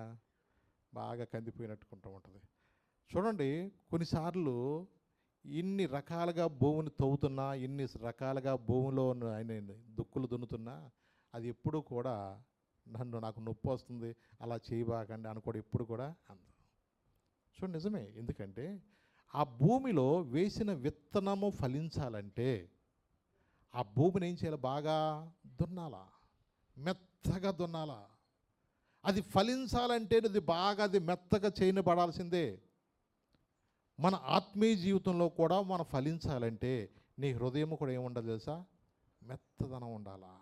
బాగా కందిపోయినట్టుకుంటూ ఉంటుంది. చూడండి, కొన్నిసార్లు ఇన్ని రకాలుగా భూమిని తవ్వుతున్నా, ఇన్ని రకాలుగా భూమిలో ఆయన దుక్కులు దున్నుతున్నా అది ఎప్పుడు కూడా నాకు నొప్పి వస్తుంది అలా చేయబాకండి అనుకోడు ఎప్పుడు కూడా అందు. చూడండి, నిజమే, ఎందుకంటే ఆ భూమిలో వేసిన విత్తనము ఫలించాలంటే ఆ భూమిని ఏం చేయాలి, బాగా దున్నాలా, మెత్తగా దున్నాలా. అది ఫలించాలంటే అది మెత్తగా చేయబడాల్సిందే. మన ఆత్మీయ జీవితంలో కూడా మనం ఫలించాలంటే నీ హృదయం కూడా ఏముండాలి తెలుసా, మెత్తదనం ఉండాలా.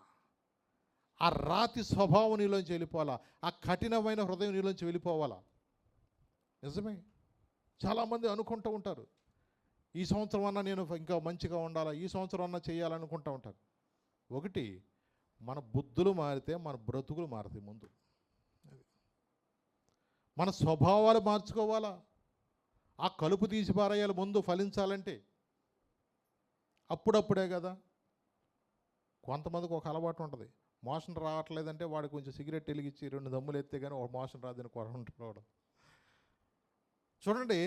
ఆ రాతి స్వభావం నీలోంచి వెళ్ళిపోవాలా, ఆ కఠినమైన హృదయం నీలోంచి వెళ్ళిపోవాలా. నిజమే, చాలామంది అనుకుంటూ ఉంటారు, ఈ సంవత్సరం అన్నా నేను ఇంకా మంచిగా ఉండాలా, ఈ సంవత్సరం అన్నా చేయాలనుకుంటూ ఉంటారు. ఒకటి, మన బుద్ధులు మారితే మన బ్రతుకులు మారుతాయి. ముందు మన స్వభావాలు మార్చుకోవాలా, ఆ కలుపు తీసి పారేయాలి ముందు ఫలించాలంటే. అప్పుడప్పుడే కదా. కొంతమందికి ఒక అలవాటు ఉంటుంది, మోషన్ రావట్లేదంటే వాడు కొంచెం సిగరెట్ వెలిగించి 2 దమ్ములు ఎత్తే కానీ ఒక మోషన్ రాదని కొడుకుంటున్నాడు. చూడండి,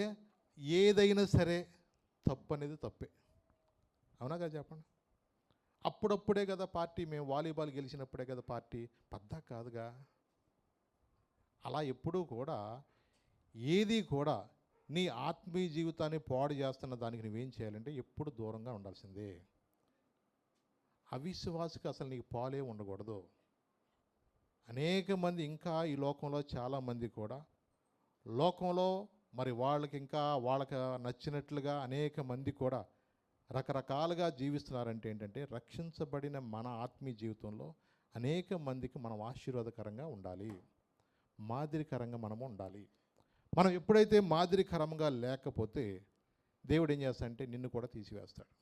ఏదైనా సరే తప్పు అనేది తప్పే, అవునా కదా చెప్పండి. అప్పుడప్పుడే కదా పార్టీ, మేము వాలీబాల్ గెలిచినప్పుడే కదా పార్టీ, పద్దా కాదుగా. అలా ఎప్పుడూ కూడా ఏది కూడా నీ ఆత్మీయ జీవితాన్ని పాడు చేస్తున్న దానికి నువ్వేం చేయాలంటే ఎప్పుడు దూరంగా ఉండాల్సిందే. అవిశ్వాసికి అసలు నీకు పాలే ఉండకూడదు. అనేక మంది ఇంకా ఈ లోకంలో చాలామంది కూడా లోకంలో మరి వాళ్ళకి నచ్చినట్లుగా అనేక మంది కూడా రకరకాలుగా జీవిస్తున్నారంటే ఏంటంటే, రక్షించబడిన మన ఆత్మీయ జీవితంలో అనేక మందికి మనం ఆశీర్వాదకరంగా ఉండాలి, మాదిరికరంగా మనము ఉండాలి. మనం ఎప్పుడైతే మాదిరికరంగా లేకపోతే దేవుడు ఏం చేస్తాడంటే నిన్ను కూడా తీసివేస్తాడు.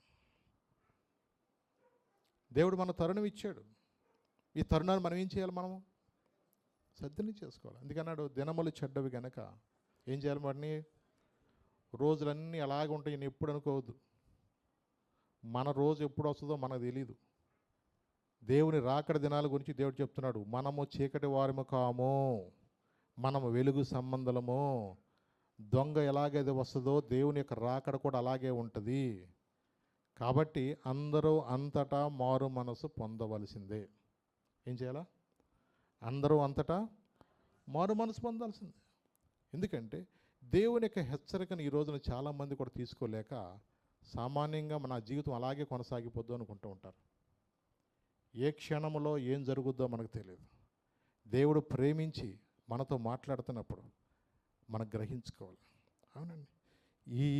దేవుడు మన తరుణం ఇచ్చాడు, ఈ తరుణాన్ని మనం ఏం చేయాలి, మనము సద్వినియోగం చేసుకోవాలి. అందుకన్నాడు, దినములు చెడ్డవి కనుక ఏం చేయాలి, వాటిని రోజులన్నీ అలాగే ఉంటాయి నేను ఎప్పుడు అనుకోవద్దు. మన రోజు ఎప్పుడు వస్తుందో మనకు తెలీదు. దేవుని రాకడ దినాల గురించి దేవుడు చెప్తున్నాడు, మనము చీకటి వారము కాము, మనము వెలుగు సంబంధము. దొంగ ఎలాగైతే వస్తుందో దేవుని యొక్క రాకడ కూడా అలాగే ఉంటుంది. కాబట్టి అందరూ అంతటా మారు మనసు పొందవలసిందే. ఏం చేయాలా, అందరూ అంతటా మారు మనసు పొందాల్సిందే. ఎందుకంటే దేవుని యొక్క హెచ్చరికను ఈ రోజున చాలామంది కూడా తీసుకోలేక సామాన్యంగా మన జీవితం అలాగే కొనసాగిపోద్దు అనుకుంటూ ఉంటారు. ఏ క్షణంలో ఏం జరుగుద్దో మనకు తెలియదు. దేవుడు ప్రేమించి మనతో మాట్లాడుతున్నప్పుడు మనం గ్రహించుకోవాలి. అవునండి, ఈ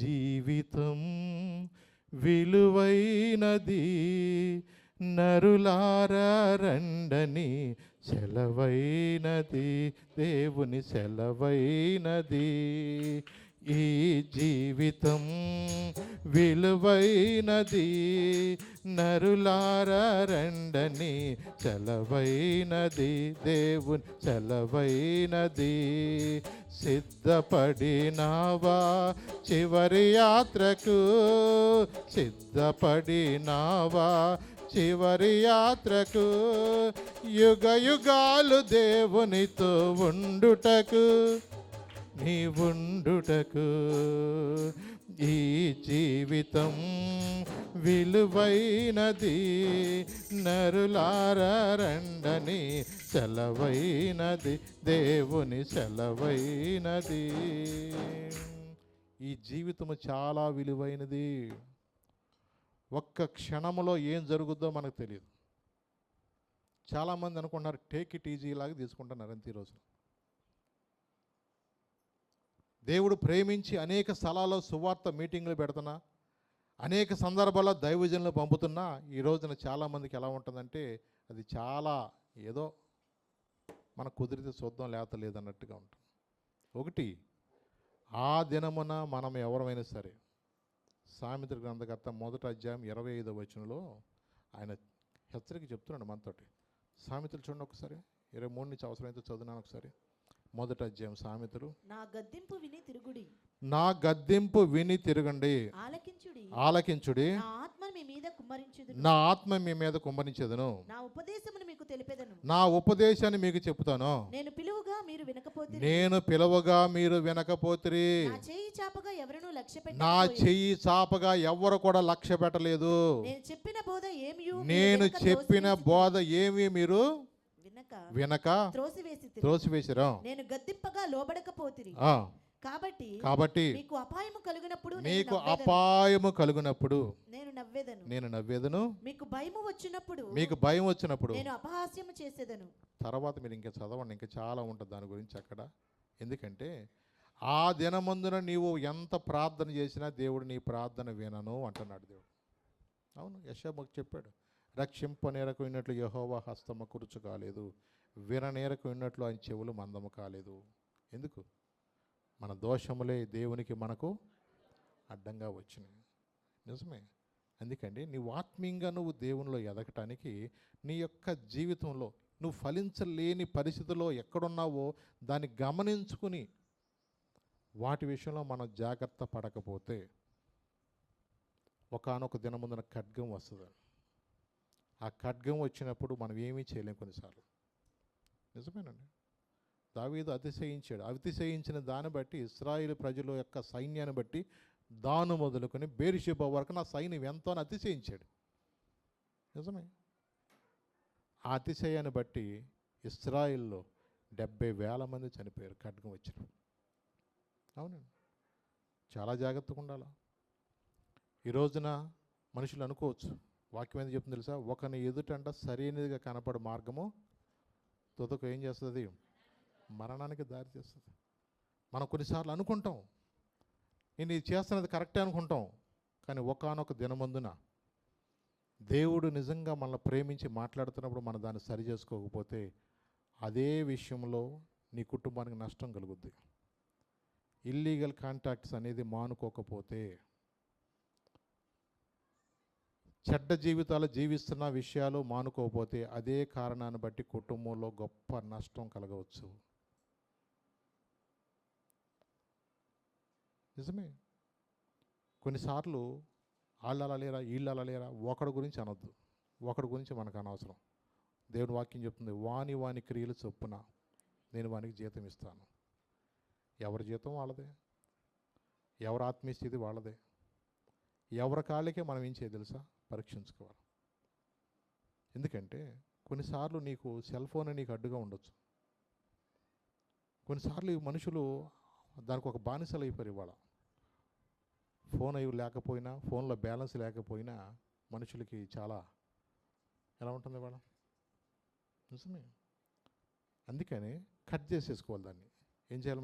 జీవితం విలువైనది, నరులారా రండని సెలవైనది, దేవుని సెలవైనది. ఈ జీవితం విలువైనది, నరులారా రండని సెలవైనది, దేవుని సెలవైనది. సిద్ధపడినావా చివరి యాత్రకు, సిద్ధపడినావా చివరి యాత్రకు, యుగ యుగాలు దేవునితో ఉండుటకు, నీ ఉండుటకు. ఈ జీవితం విలువైనది, నరులారా రండని సెలవైనది, దేవుని సెలవైనది. ఈ జీవితము చాలా విలువైనది. ఒక్క క్షణంలో ఏం జరుగుద్దో మనకు తెలియదు. చాలామంది అనుకుంటున్నారు టేక్ ఇట్ ఈజీ లాగా తీసుకుంటున్నారు అంతే. ఈరోజు దేవుడు ప్రేమించి అనేక స్థలాల్లో సువార్త మీటింగ్లు పెడుతున్నా, అనేక సందర్భాల్లో దైవజనులు పంపుతున్నా, ఈ రోజున చాలామందికి ఎలా ఉంటుందంటే అది చాలా ఏదో మనకు కుదిరితే చూద్దాం లేకపోతే లేదన్నట్టుగా ఉంటుంది. ఒకటి, ఆ దినమున మనం ఎవరమైనా సరే, సామెతల గ్రంథకర్త 1వ అధ్యాయం 25వ వచనంలో ఆయన హెచ్చరిక చెప్తున్నాడు మనతోటి. సామెతలు చూడండి ఒకసారి, 23 నుంచి అవసరమైతే చదువునాను ఒకసారి. 1వ అధ్యాయం సామెతలు. నా గద్దింపు విని తిరుగుడి, నా గద్దింపు విని తిరగండి, ఆలకించుడి, ఆలకించుడి, నా ఆత్మ మీ మీద కుమ్మరించుదును, నా ఆత్మ మీ మీద కుమ్మరించెదను, నా ఉపదేశమును మీకు తెలిపెదను, నా ఉపదేశాన్ని మీకు చెప్తాను. నేను పిలువగా మీరు వినకపోతే, నేను పిలవగా మీరు వినకపోతిరి, నా చేయి చాపగా ఎవరునూ లక్ష్య నా పెట్టకపోయిరి, చెయ్యి చాపగా ఎవ్వరు కూడా లక్ష్య పెట్టలేదు. నేను చెప్పిన బోధ ఏమియు నేను చెప్పిన బోధ ఏమి మీరు వినక త్రోసివేసిరా. నేను గద్దింపగా లోబడకపోతిరి, కాబట్టి మీకు అపాయము కలిగినప్పుడు మీకు అపాయము కలిగినప్పుడు నేను నవ్వేదను, మీకు భయం వచ్చినప్పుడు నేను అపహాస్యము చేసేదను. తర్వాత మీరు ఇంకా చదవండి, ఇంకా చాలా ఉంటుంది దాని గురించి అక్కడ. ఎందుకంటే ఆ దినమందున నీవు ఎంత ప్రార్థన చేసినా దేవుడు నీ ప్రార్థన వినను అంటున్నాడు దేవుడు. అవును, యెషయాకు చెప్పాడు, రక్షింపనేరకు విన్నట్లు యెహోవా హస్తము కురుచు కాలేదు, విననేరకు విన్నట్లు ఆయన చెవులు మందము కాలేదు. ఎందుకు? మన దోషములే దేవునికి మనకు అడ్డంగా వచ్చినాయి. నిజమే. అందుకండి నువ్వు ఆత్మీయంగా నువ్వు దేవునిలో ఎదగటానికి నీ యొక్క జీవితంలో నువ్వు ఫలించలేని పరిస్థితుల్లో ఎక్కడున్నావో దాన్ని గమనించుకుని వాటి విషయంలో మనం జాగ్రత్త పడకపోతే ఒకానొక దినముందున ఖడ్గం వస్తుంది. ఆ ఖడ్గం వచ్చినప్పుడు మనం ఏమీ చేయలేం కొన్నిసార్లు. నిజమేనండి. దావీదు అతిశయించిన దాన్ని బట్టి ఇశ్రాయేలు ప్రజల యొక్క సైన్యాన్ని బట్టి దాను మొదలుకొని బేర్షెబా వరకు నా సైన్యం ఎంతో అని అతిశయించాడు. నిజమే. ఆ అతిశయాన్ని బట్టి ఇశ్రాయేల్లో 70,000 మంది చనిపోయారు ఖడ్గం వచ్చిన. అవునండి, చాలా జాగ్రత్తగా ఉండాలి. ఈ రోజున మనుషులు అనుకోవచ్చు, వాక్యం ఏం చెప్తుంది తెలుసా, ఒకని ఎదుటంట సరైనదిగా కనపడే మార్గము తుదకు ఏం చేస్తుంది, మరణానికి దారి చేస్తుంది. మనం కొన్నిసార్లు అనుకుంటాం నేను ఇది చేస్తున్నది కరెక్టే అనుకుంటాం, కానీ ఒకానొక దినమందున దేవుడు నిజంగా మనల్ని ప్రేమించి మాట్లాడుతున్నప్పుడు మనం దాన్ని సరి చేసుకోకపోతే అదే విషయంలో నీ కుటుంబానికి నష్టం కలుగుద్ది. ఇల్లీగల్ కాంటాక్ట్స్ అనేది మానుకోకపోతే, చెడ్డ జీవితాలు జీవిస్తున్న విషయాలు మానుకోకపోతే అదే కారణాన్ని బట్టి కుటుంబంలో గొప్ప నష్టం కలగవచ్చు. నిజమే. కొన్నిసార్లు వాళ్ళు అలా లేరా, వీళ్ళు అలా లేరా, ఒకడి గురించి అనొద్దు, ఒకడి గురించి మనకు అనవసరం. దేవుని వాక్యం చెప్తుంది, వాని క్రియలు చొప్పున నేను వానికి జీతం ఇస్తాను. ఎవరి జీతం వాళ్ళదే, ఎవరి ఆత్మీయ స్థితి వాళ్ళదే. ఎవరి కాళ్ళకే మనం ఏం చేయాలి తెలుసా, పరీక్షించుకోవాలి. ఎందుకంటే కొన్నిసార్లు నీకు సెల్ ఫోన్ నీకు అడ్డుగా ఉండొచ్చు. కొన్నిసార్లు ఈ మనుషులు దానికి ఒక బానిసలు అయిపోయారు. ఇవాళ ఫోన్ అవి లేకపోయినా, ఫోన్లో బ్యాలెన్స్ లేకపోయినా మనుషులకి చాలా ఎలా ఉంటుంది ఇవాళ. నిజమే. అందుకని కట్ చేసేసుకోవాలి దాన్ని. ఏం చేయాలి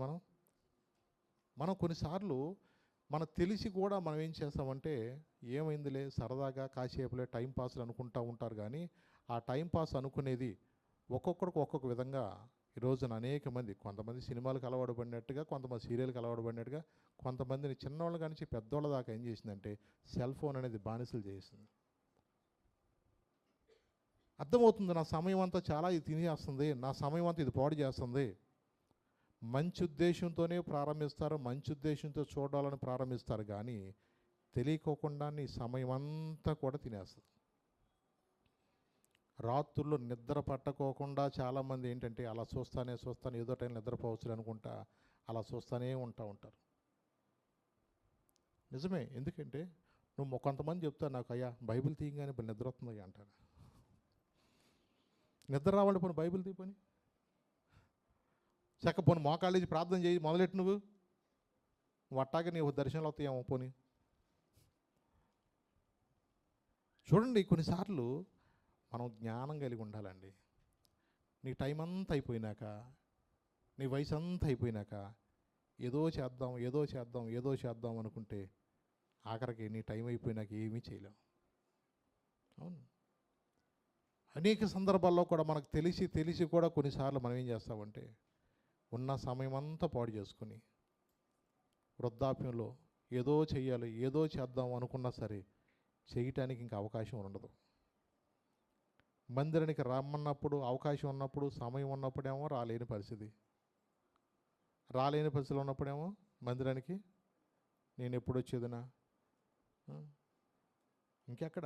మనం కొన్నిసార్లు మనకు తెలిసి కూడా మనం ఏం చేస్తామంటే ఏమైందిలే సరదాగా కాసేపులే టైంపాస్లు అనుకుంటూ ఉంటారు. కానీ ఆ టైంపాస్ అనుకునేది ఒక్కొక్కడికి ఒక్కొక్క విధంగా ఈ రోజున అనేక మంది, కొంతమంది సినిమాలకు అలవాటు పడినట్టుగా, కొంతమంది సీరియల్కి అలవాటు పడినట్టుగా, కొంతమందిని చిన్నవాళ్ళు కానించి పెద్దవాళ్ళ దాకా ఏం చేసిందంటే సెల్ ఫోన్ అనేది బానిసలు చేసింది. అర్థమవుతుంది, నా సమయం అంతా చాలా ఇది తినేస్తుంది, నా సమయం అంతా ఇది పాడు చేస్తుంది. మంచి ఉద్దేశంతోనే ప్రారంభిస్తారు, మంచి ఉద్దేశంతో చూడాలని ప్రారంభిస్తారు, కానీ తెలియకోకుండా నీ సమయం అంతా కూడా తినేస్తుంది. రాత్రుల్లో నిద్ర పట్టకోకుండా చాలామంది ఏంటంటే అలా చూస్తాను ఏదో టైం నిద్రపోవచ్చు అనుకుంటా అలా చూస్తూనే ఉంటారు. నిజమే, ఎందుకంటే నువ్వు కొంతమంది చెప్తారు నాకు, అయ్యా బైబిల్ తీయగానే ఇప్పుడు నిద్ర వస్తుంది అంటారు. నిద్ర రావాలి పోనీ బైబిల్ తీయని చక్క పోనీ మోకాళ్ళేసి ప్రార్థన చేయి మొదలెట్టు, నువ్వు అట్టాగే నీవు దర్శనాలు వస్తాయేమో పోనీ. చూడండి, కొన్నిసార్లు మనం జ్ఞానం కలిగి ఉండాలండి. నీ టైం అంతా అయిపోయినాక, నీ వయసు అంతా అయిపోయినాక ఏదో చేద్దాం అనుకుంటే ఆఖరికి నీ టైం అయిపోయినాక ఏమీ చేయలేం. అవును, అనేక సందర్భాల్లో కూడా మనకు తెలిసి కూడా కొన్నిసార్లు మనం ఏం చేస్తామంటే ఉన్న సమయం అంతా పాడు చేసుకుని వృద్ధాప్యంలో ఏదో చెయ్యాలి, ఏదో చేద్దాం అనుకున్నా సరే చేయటానికి ఇంకా అవకాశం ఉండదు. మందిరానికి రమ్మన్నప్పుడు, అవకాశం ఉన్నప్పుడు, సమయం ఉన్నప్పుడేమో రాలేని పరిస్థితులు ఉన్నప్పుడేమో మందిరానికి నేను ఎప్పుడు వచ్చేదినా, ఇంకెక్కడ.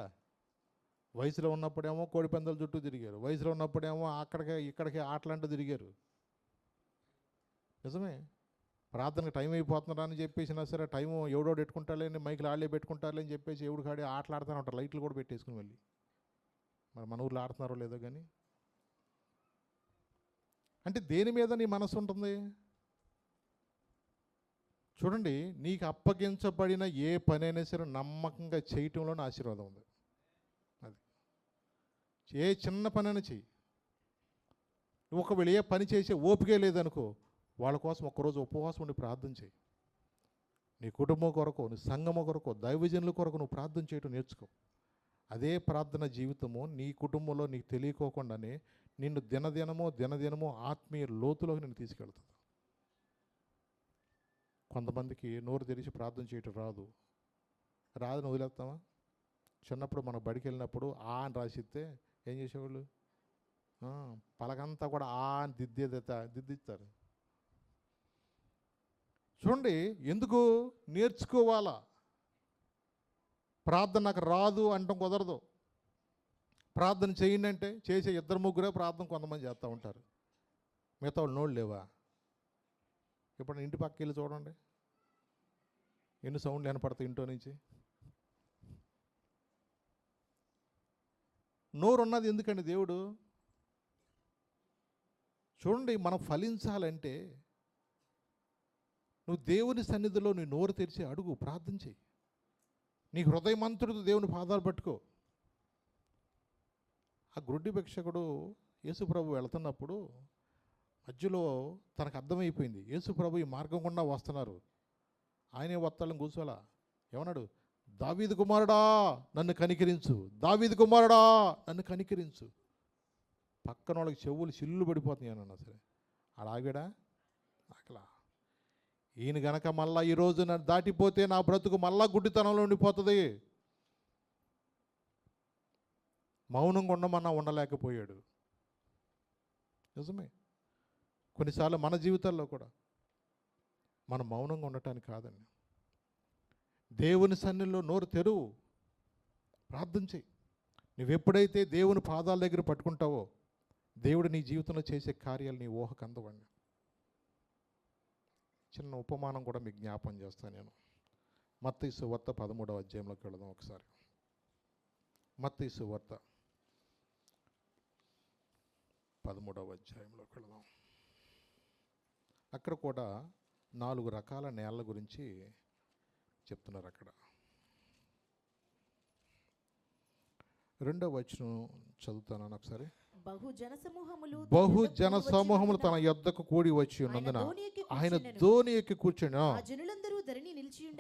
వయసులో ఉన్నప్పుడేమో కోడి పందాల చుట్టూ తిరిగారు, వయసులో ఉన్నప్పుడేమో ఇక్కడికి ఆటలంటూ తిరిగారు. నిజమే, ప్రార్థనకు టైం అయిపోతున్నారా అని చెప్పేసినా సరే టైం ఎవడోడు పెట్టుకుంటారులేని, మైకులు ఆడలే పెట్టుకుంటారులే అని చెప్పేసి ఎవడు కాడి ఆటలు ఆడుతూనే ఉంటారు, లైట్లు కూడా పెట్టేసుకుని వెళ్ళి. మరి మన ఊర్లో ఆడుతున్నారో లేదో కానీ. అంటే దేని మీద నీ మనసు ఉంటుంది? చూడండి, నీకు అప్పగించబడిన ఏ పనైనా సరే నమ్మకంగా చేయటంలోనే ఆశీర్వాదం ఉంది. అది ఏ చిన్న పనైనా చెయ్యి. నువ్వు ఒకవేళ ఏ పని చేసే ఓపికే లేదనుకో, వాళ్ళ కోసం ఒక్కరోజు ఉపవాసం ఉండి ప్రార్థన చేయి. నీ కుటుంబం కొరకు, నీ సంఘం కొరకు, దైవజనుల కొరకు నువ్వు ప్రార్థన చేయటం నేర్చుకో. అదే ప్రార్థన జీవితము నీ కుటుంబంలో నీకు తెలియకోకుండానే నిన్ను దినదినమో ఆత్మీయ లోతులోకి నిన్ను తీసుకెళ్తుంది. కొంతమందికి నోరు తెరిచి ప్రార్థన చేయటం రాదని వదిలేస్తామా? చిన్నప్పుడు మనం బడికి వెళ్ళినప్పుడు ఆ అని రాసిస్తే ఏం చేసేవాళ్ళు? పలకంతా కూడా ఆ అని దిద్దిస్తారు. చూడండి, ఎందుకు నేర్చుకోవాలా? ప్రార్థన నాకు రాదు అంటాం కుదరదు. ప్రార్థన చేయండి అంటే చేసే 2-3 ప్రార్థన కొంతమంది చేస్తూ ఉంటారు, మిగతా వాళ్ళు నోళ్ళు లేవా? ఇప్పుడు ఇంటి పక్కకి వెళ్ళి చూడండి, ఎన్ని సౌండ్లు వినపడతాయి ఇంట్లో నుంచి. నోరు ఉన్నది ఎందుకండి దేవుడు? చూడండి, మనం ఫలించాలంటే నువ్వు దేవుని సన్నిధిలో నీ నోరు తెరిచి అడుగు, ప్రార్థన చేయి. నీ హృదయమంతుడితో దేవుని పాదాలు పట్టుకో. ఆ గుడ్డి భిక్షకుడు యేసుప్రభు వెళుతున్నప్పుడు మధ్యలో తనకు అర్థమైపోయింది, యేసుప్రభు ఈ మార్గం గుండా వస్తున్నారు, ఆయనే వస్తాలని కూర్చోలా. ఏమన్నాడు? దావీదు కుమారుడా నన్ను కనికరించు, దావీదు కుమారుడా నన్ను కనికరించు. పక్కన వాళ్ళకి చెవులు చిల్లు పడిపోతున్నాయి అన్నా సరే అలాగడా అట్లా. ఈయన గనక మళ్ళా ఈరోజు నన్ను దాటిపోతే నా బ్రతుకు మళ్ళా గుడ్డితనంలో ఉండిపోతుంది. మౌనంగా ఉండమన్నా ఉండలేకపోయాడు. నిజమే, కొన్నిసార్లు మన జీవితాల్లో కూడా మనం మౌనంగా ఉండటానికి కాదండి, దేవుని సన్నిధిలో నోరు తెరువు, ప్రార్థన చేయి. నువ్వెప్పుడైతే దేవుని పాదాల దగ్గర పట్టుకుంటావో దేవుడు నీ జీవితంలో చేసే కార్యాలు నీ ఊహకు అందవండి. చిన్న ఉపమానం కూడా మీకు జ్ఞాపం చేస్తాను నేను. మత్తయి సువార్త 13వ అధ్యాయంలోకి వెళదాం ఒకసారి. మత్తయి సువార్త 13వ అధ్యాయంలోకి వెళదాం. అక్కడ కూడా 4 రకాల నేలల గురించి చెప్తున్నారు. అక్కడ 2వ వచనం చదువుతాను ఒకసారి. బహుజన సమూహములు తన యొద్దకు కూడి వచ్చి ఉన్నందున ఆయన ధోని ఎక్కి కూర్చుని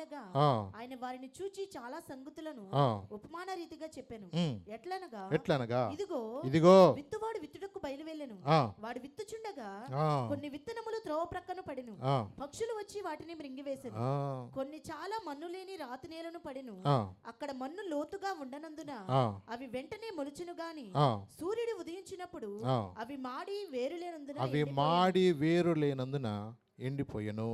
ఉండగా ఆ, ఆయన వారిని చూచి చాలా సంగతులను ఆ, ఉపమాన రీతిగా చెప్పాను. ఉమ్, ఎట్లనగా ఎట్లనగా ఇదిగో ఇదిగో విత్తువాడు విత్తుటకు బయలువెళ్ళెను. ఆ, వాడు విత్తుచుండగా ఆ, కొన్ని విత్తనములు త్రోవ ప్రక్కన పడెను. ఆ, పక్షులు వచ్చి వాటిని మృంగివేసెను. ఆ, కొన్ని చాలా మన్ను లేని రాతి నేలను పడెను. ఆ, అక్కడ మన్ను లోతుగా ఉండనందున ఆ, అవి వెంటనే మొలుచును గాని ఆ, సూర్యుడు ఉదయించినప్పుడు ఆ. అవి మాడి వేరు లేనందున అవి ఎండిపోయెను. మాడి వేరు లేనందున ఎండిపోయెను.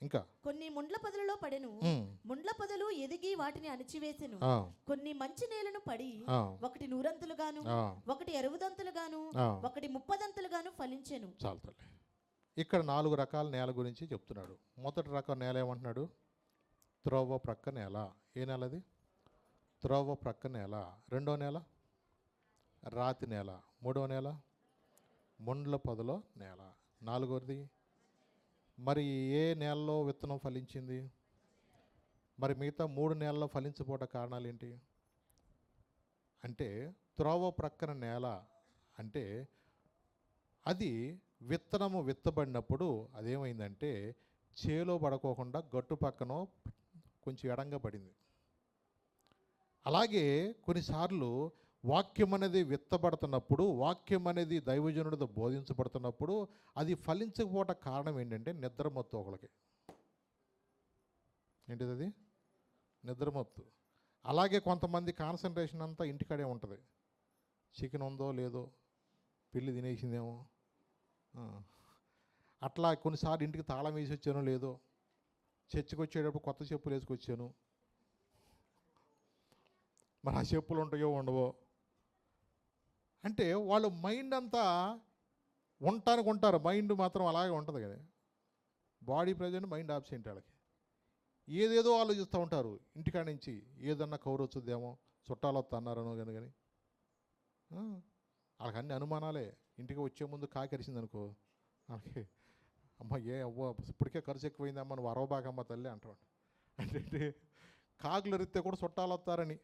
ఇంకా కొన్ని ముండ్ల పొదలలో పడెను. ఉమ్, ముండ్ల పొదలు ఎదిగి వాటిని అణిచివేసెను. ఆ, కొన్ని మంచి నేలను పడి ఆ, ఒకటి నూరంతులుగాను, ఆ, ఒకటి ఎరువుదంతులుగాను, ఆ. ఒకటి ముప్పదంతులుగాను ఫలించెను. చాలు తల్లి. ఇక్కడ 4 రకాల నేల గురించి చెప్తున్నాడు. మొదటి రకం నేల ఏమంటున్నాడు? త్రోవ ప్రక్క నేల. ఏ నేల అది? త్రోవ ప్రక్క నేల. రెండో నేల రాతి నేల. మూడో నేల ముండ్ల పొదలో నేల. నాలుగోది మరి ఏ నేలలో విత్తనం ఫలించింది? మరి మిగతా 3 నేలల్లో ఫలించబోట కారణాలు ఏంటి అంటే, త్రోవ ప్రక్కన నేల అంటే అది విత్తనము విత్తబడినప్పుడు అదేమైందంటే చేలో పడుకోకుండా గట్టు పక్కన కొంచెం ఎడంగా పడింది. అలాగే కొన్నిసార్లు వాక్యం అనేది విత్తబడుతున్నప్పుడు, వాక్యం అనేది దైవజనుడితో బోధించబడుతున్నప్పుడు అది ఫలించకపోవట కారణం ఏంటంటే నిద్రమత్తు. ఒకళ్ళకి ఏంటిది? అది నిద్రమత్తు. అలాగే కొంతమంది కాన్సన్ట్రేషన్ అంతా ఇంటికాడే ఉంటుంది. చికెన్ ఉందో లేదో, పిల్లి తినేసిందేమో, అట్లా కొన్నిసార్లు ఇంటికి తాళం వేసి వచ్చానో లేదో, చర్చికి వచ్చేటప్పుడు కొత్త చెప్పులు వేసుకొచ్చాను, మరి ఆ చెప్పులు ఉంటాయో ఉండవో అంటే వాళ్ళు మైండ్ అంతా ఉండటానికి ఉంటారు, మైండ్ మాత్రం అలాగే ఉంటుంది కదా. Body present, mind absent. వాళ్ళకి ఏదేదో ఆలోచిస్తూ ఉంటారు. ఇంటికాడ నుంచి ఏదన్నా కౌరు వచ్చుద్దేమో, చుట్టాలు వస్తా అన్నారనో కానీ వాళ్ళకి అన్ని అనుమానాలే. ఇంటికి వచ్చే ముందు కాకరిసింది అనుకో, వాళ్ళకి అమ్మ అవ్వ ఇప్పటికే ఖర్చు ఎక్కువైందమ్మ, నువ్వు అరవబాకమ్మ తల్లి అంటాడు. అంటే కాకులు ఎరిస్తే కూడా చుట్టాలు వస్తారని.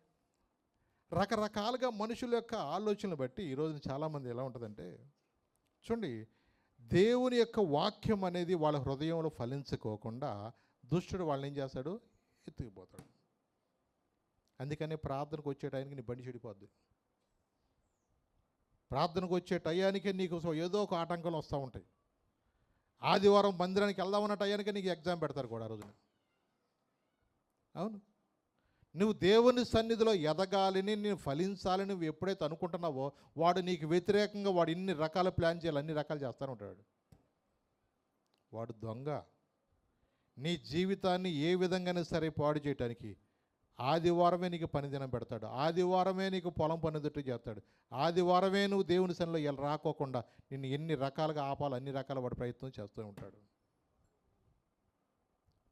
రకరకాలుగా మనుషుల యొక్క ఆలోచనలు బట్టి ఈరోజు చాలామంది ఎలా ఉంటుందంటే, చూడండి, దేవుని యొక్క వాక్యం అనేది వాళ్ళ హృదయంలో ఫలించుకోకుండా దుష్టుడు వాళ్ళని ఏం చేస్తాడు? ఎత్తుకుపోతాడు. అందుకని ప్రార్థనకు వచ్చే టైంకి నీ బండి చెడిపోద్ది. ప్రార్థనకు వచ్చే టయానికే నీకు ఏదో ఒక ఆటంకాలు వస్తూ ఉంటాయి. ఆదివారం మందిరానికి వెళ్దామన్న టయానికే నీకు ఎగ్జామ్ పెడతారు కూడా ఆ రోజున. అవును, నువ్వు దేవుని సన్నిధిలో ఎదగాలని, నేను ఫలించాలని నువ్వు ఎప్పుడైతే అనుకుంటున్నావో వాడు నీకు వ్యతిరేకంగా వాడు ఇన్ని రకాల ప్లాన్ చేయాలి, అన్ని రకాలు చేస్తూనే ఉంటాడు. వాడు దొంగ. నీ జీవితాన్ని ఏ విధంగానే సరే పాడు చేయటానికి ఆదివారమే నీకు పని దినం పెడతాడు, ఆదివారమే నీకు పొలం పనిదట్టు చేస్తాడు, ఆదివారమే నువ్వు దేవుని సన్నిధిలో ఇలా రాకోకుండా నిన్ను ఎన్ని రకాలుగా ఆపాలి, అన్ని రకాల వాడు ప్రయత్నం చేస్తూ ఉంటాడు.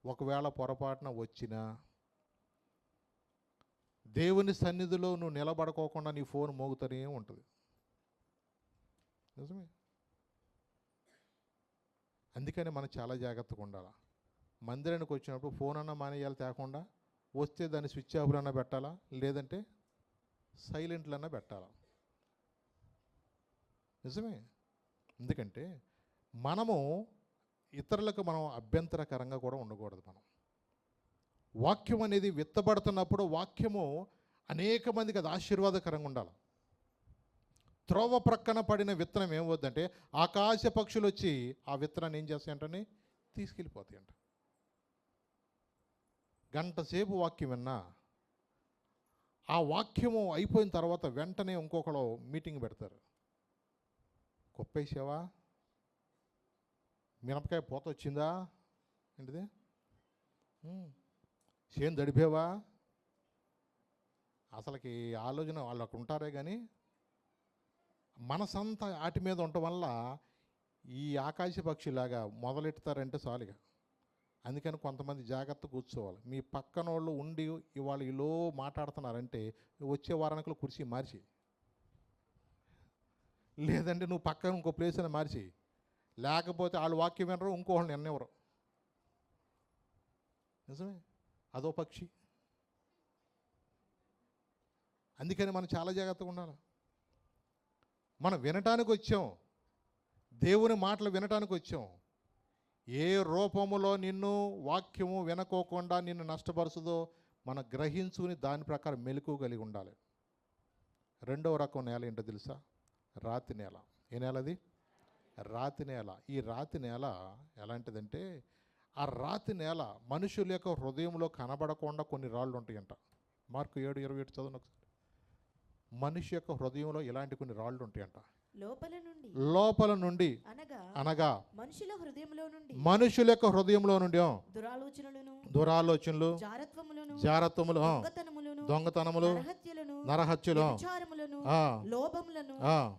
ఒకవేళ పొరపాటున వచ్చినా దేవుని సన్నిధిలో నువ్వు నిలబడుకోకుండా నీ ఫోన్ మోగుతూనే ఉంటుంది. నిజమే. అందుకని మనం చాలా జాగ్రత్తగా ఉండాలి. మందిరానికి వచ్చినప్పుడు ఫోన్ అన్నా మానేయాలి, తేకుండా వస్తే దాన్ని స్విచ్ ఆఫ్లో అన్నా పెట్టాలా, లేదంటే సైలెంట్లో అన్నా పెట్టాలా. నిజమే. ఎందుకంటే మనము ఇతరులకు మనం అభ్యంతరకరంగా కూడా ఉండకూడదు. మనం వాక్యం అనేది విత్తబడుతున్నప్పుడు వాక్యము అనేక మందికి అది ఆశీర్వాదకరంగా ఉండాలి. త్రోవ ప్రక్కన పడిన విత్తనం ఏమవుద్దంటే ఆకాశ పక్షులు వచ్చి ఆ విత్తనాన్ని ఏం చేస్తాయంటే తీసుకెళ్ళిపోతాయంట. గంట సేపు వాక్యం విన్నా ఆ వాక్యము అయిపోయిన తర్వాత వెంటనే ఇంకొకరు మీటింగ్ పెడతారు. కొప్పేసావా, మినపకాయ పోత వచ్చిందా, ఏంటిది, చేను దడిపేవా, అసలుకి ఆలోచన వాళ్ళు అక్కడ ఉంటారే కానీ మనసంతా వాటి మీద ఉండటం వల్ల ఈ ఆకాశ పక్షిలాగా మొదలెడతారంటే చాలుగా. అందుకని కొంతమంది జాగ్రత్త కూర్చోవాలి. మీ పక్కన వాళ్ళు ఉండి ఇవాళ ఇలా మాట్లాడుతున్నారంటే వచ్చే వారానికి కుర్చీ మార్చి, లేదంటే నువ్వు పక్కన ఇంకో ప్లేస్ అని మార్చి, లేకపోతే వాళ్ళు వాక్యం వినరు, ఇంకో వాళ్ళని ఎన్నెవరు. నిజమే, అదో పక్షి. అందుకని మనం చాలా జాగ్రత్తగా ఉండాలి. మనం వినటానికి వచ్చాం, దేవుని మాటలు వినటానికి వచ్చాం. ఏ రూపములో నిన్ను వాక్యము వినకోకుండా నిన్ను నష్టపరుస్తుందో మనం గ్రహించుకుని దాని ప్రకారం మెలకు కలిగి ఉండాలి. రెండవ రకం నేల ఏంటో తెలుసా? రాతి నేల. ఏ నేల అది? రాతి నేల. ఈ రాతి నేల ఎలాంటిదంటే, ఆ రాతి నేల మనుషుల యొక్క హృదయంలో కనబడకుండా కొన్ని రాళ్ళు ఉంటాయంట. మార్కు 7:27 చదవండి ఒకసారి. మనిషి యొక్క హృదయంలో ఇలాంటి కొన్ని రాళ్ళు ఉంటాయంట. లోపల నుండి అనగా మనుషుల యొక్క హృదయంలో నుండి దురాలోచనలు, జారత్వములు, దొంగతనములు, నరహత్యలు, లోభములను,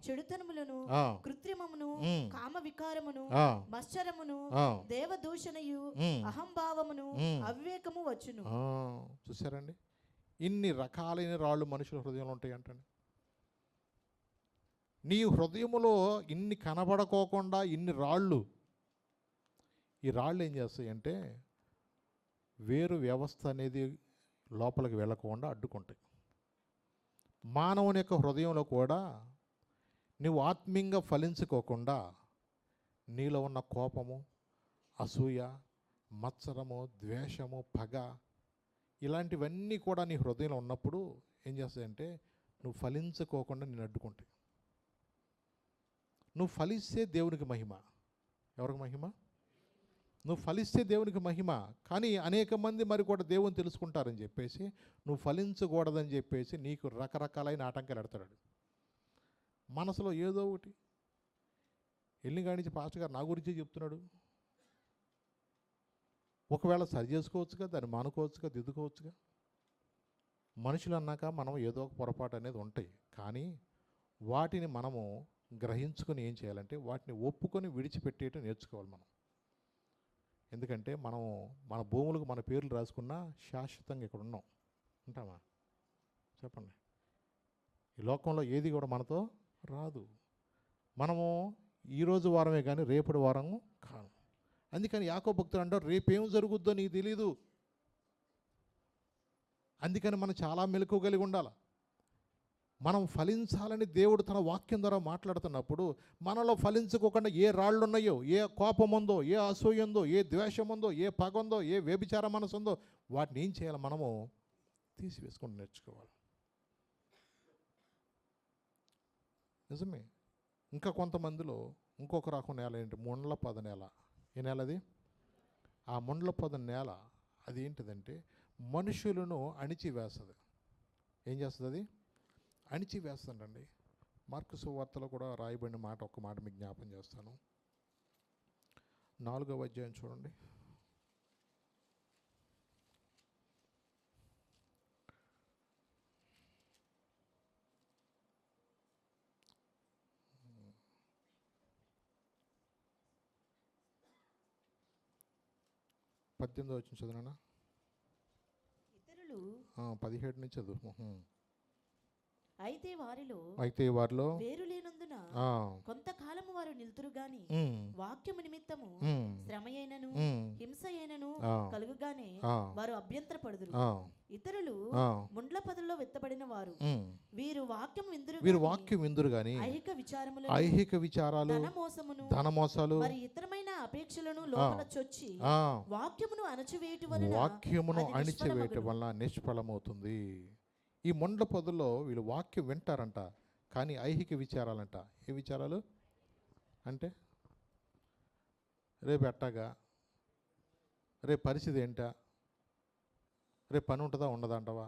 చెడుతనములను, కృత్రిమమును, కామ వికారమును, మత్సరమును, దేవదూషణయు, అహంభావమును, అవివేకము వచ్చును. చూసారండి, ఇన్ని రకాలైన రాళ్ళు మనుషుల హృదయంలో ఉంటాయి అంటండి. నీ హృదయములో ఇన్ని కనబడకోకుండా ఇన్ని రాళ్ళు, ఈ రాళ్ళు ఏం చేస్తాయి అంటే వేరు వ్యవస్థ అనేది లోపలికి వెళ్ళకుండా అడ్డుకుంటాయి. మానవుని యొక్క హృదయంలో కూడా నువ్వు ఆత్మీయంగా ఫలించుకోకుండా నీలో ఉన్న కోపము, అసూయ, మత్సరము, ద్వేషము, పగ ఇలాంటివన్నీ కూడా నీ హృదయంలో ఉన్నప్పుడు ఏం చేస్తాయంటే నువ్వు ఫలించుకోకుండా నేను అడ్డుకుంటాయి. నువ్వు ఫలిస్తే దేవునికి మహిమ. ఎవరికి మహిమ? నువ్వు ఫలిస్తే దేవునికి మహిమ. కానీ అనేక మంది మరి కూడా దేవుని తెలుసుకుంటారని చెప్పేసి నువ్వు ఫలించకూడదని చెప్పేసి నీకు రకరకాలైన ఆటంకాలు పెడతాడు. మనసులో ఏదో ఒకటి వెళ్ళి కానించి పాస్టర్ గారు నా గురించి చెప్తున్నాడు, ఒకవేళ సరి చేసుకోవచ్చుగా, దాన్ని మానుకోవచ్చుగా, దిద్దుకోవచ్చుగా. మనుషులు అన్నాక మనం ఏదో ఒక పొరపాటు అనేది ఉంటాయి. కానీ వాటిని మనము గ్రహించుకొని ఏం చేయాలంటే వాటిని ఒప్పుకొని విడిచిపెట్టేయటం నేర్చుకోవాలి మనం. ఎందుకంటే మనం మన భూములకు మన పేర్లు రాసుకున్నా శాశ్వతంగా ఇక్కడ ఉన్నాం. ఉంటామా? చెప్పండి. ఈ లోకంలో ఏది కూడా మనతో రాదు. మనము ఈరోజు వారమే కానీ రేపటి వారము కాదు. అందుకని యాకోబు భక్తుడు అంటారు, రేపేం జరుగుద్దో నీకు తెలీదు. అందుకని మనం చాలా మెలకువ కలిగి ఉండాలి. మనం ఫలించాలని దేవుడు తన వాక్యం ద్వారా మాట్లాడుతున్నప్పుడు మనలో ఫలించుకోకుండా ఏ రాళ్ళు ఉన్నాయో, ఏ కోపం ఉందో, ఏ అసూయ ఉందో, ఏ ద్వేషం ఉందో, ఏ పగ ఉందో, ఏ వ్యభిచార మనసు ఉందో వాటిని ఏం చేయాలి? మనము తీసివేసుకుంటూ నేర్చుకోవాలి. నిజమే. ఇంకా కొంతమందిలో ఇంకొక రకం నేల ఏంటి? ముండ్ల పద నేల. ఏ నేల అది? ఆ ముండ్ల పద నేల అది ఏంటిదంటే మనుషులను అణిచివేస్తుంది. ఏం చేస్తుంది అది? అణిచివేస్తుందండి. మార్కు సువార్తలో కూడా రాయబడిన మాట, ఒక్క మాట మీకు జ్ఞాపం చేస్తాను. 4వ అధ్యాయం చూడండి. పద్దెనిమిదో వచ్చిన చదువునా? 17 నుంచి చదువు. అయితే వారిలో వేరు లేనందున కొంతకాలము వారు నిలుతురు గాని వాక్యము నిమిత్తము శ్రమయైనను హింసయైనను కలుగుగానే వారు అభ్యంతరపడుదురు. ఇతరులు ముండ్ల పొదల్లో విత్తబడిన వారు, వీరు వాక్యం విందురు గాని ఐహిక విచారాలు, ధనమోసాలు మరి ఇతరమైన అపేక్షలను లోపల చొచ్చి వాక్యమును అణచివేయటం వలన నిష్ఫలమవుతుంది. ఈ ముండ్ల పొదల్లో వీళ్ళు వాక్యం వింటారంట, కానీ ఐహిక విచారాలంట. ఏ విచారాలు అంటే రేపు ఎట్టాగా, రేపు పరిస్థితి ఏంటా, రేపు పని ఉంటుందా ఉండదా అంటవా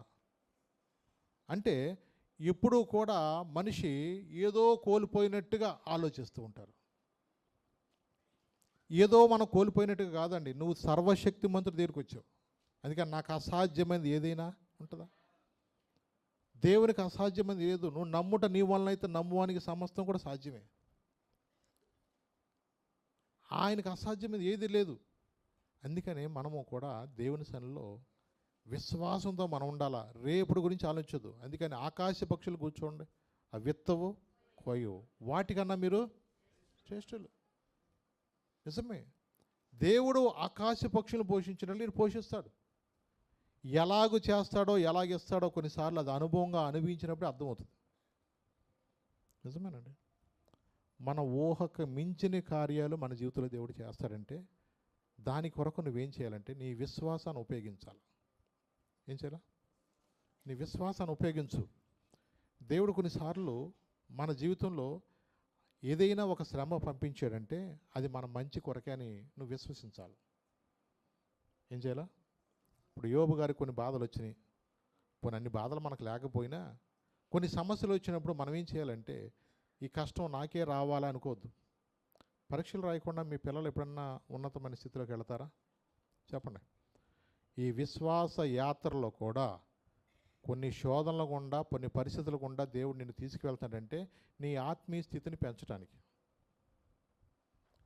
అంటే ఎప్పుడూ కూడా మనిషి ఏదో కోల్పోయినట్టుగా ఆలోచిస్తూ ఉంటారు. ఏదో మనం కోల్పోయినట్టుగా కాదండి. నువ్వు సర్వశక్తిమంతుడి దగ్గరికి వచ్చావు, అందుకని నాకు అసాధ్యమైనది ఏదైనా ఉంటుందా? దేవునికి అసాధ్యమైనది లేదు. నువ్వు నమ్ముట నీ వలన అయితే నమ్మువానికి సమస్తం కూడా సాధ్యమే. ఆయనకు అసాధ్యమైనది ఏది లేదు. అందుకని మనము కూడా దేవుని సన్నిధిలో విశ్వాసంతో మనం ఉండాలా. రేపటి గురించి ఆలోచించదు. అందుకని ఆకాశ పక్షులు కూర్చోండి, ఆ విత్తవు కోయవు, వాటికన్నా మీరు శ్రేష్ఠులు. నిజమే. దేవుడు ఆకాశ పక్షులను పోషించినట్లు నేను పోషిస్తాడు. ఎలాగూ చేస్తాడో ఎలాగిస్తాడో కొన్నిసార్లు అది అనుభవంగా అనుభవించినప్పుడు అర్థమవుతుంది. నిజమేనండి. మన ఊహకు మించిన కార్యాలు మన జీవితంలో దేవుడు చేస్తాడంటే దాని కొరకు నువ్వేం చేయాలంటే నీ విశ్వాసాన్ని ఉపయోగించాలి. ఏం చేయాలా? నీ విశ్వాసాన్ని ఉపయోగించు. దేవుడు కొన్నిసార్లు మన జీవితంలో ఏదైనా ఒక శ్రమ పంపించాడంటే అది మన మంచి కొరకే అని నువ్వు విశ్వసించాలి. ఏం చేయాలా? ఇప్పుడు యోబు గారికి కొన్ని బాధలు వచ్చినాయి. కొన్ని అన్ని బాధలు మనకు లేకపోయినా కొన్ని సమస్యలు వచ్చినప్పుడు మనం ఏం చేయాలంటే ఈ కష్టం నాకే రావాలా అనుకోవద్దు. పరీక్షలు రాయకుండా మీ పిల్లలు ఎప్పుడన్నా ఉన్నతమైన స్థితిలోకి వెళతారా? చెప్పండి. ఈ విశ్వాస యాత్రలో కూడా కొన్ని శోధనల గుండా, కొన్ని పరిస్థితుల గుండా దేవుడు నిన్ను తీసుకువెళ్తాడంటే నీ ఆత్మీయ స్థితిని పెంచడానికి.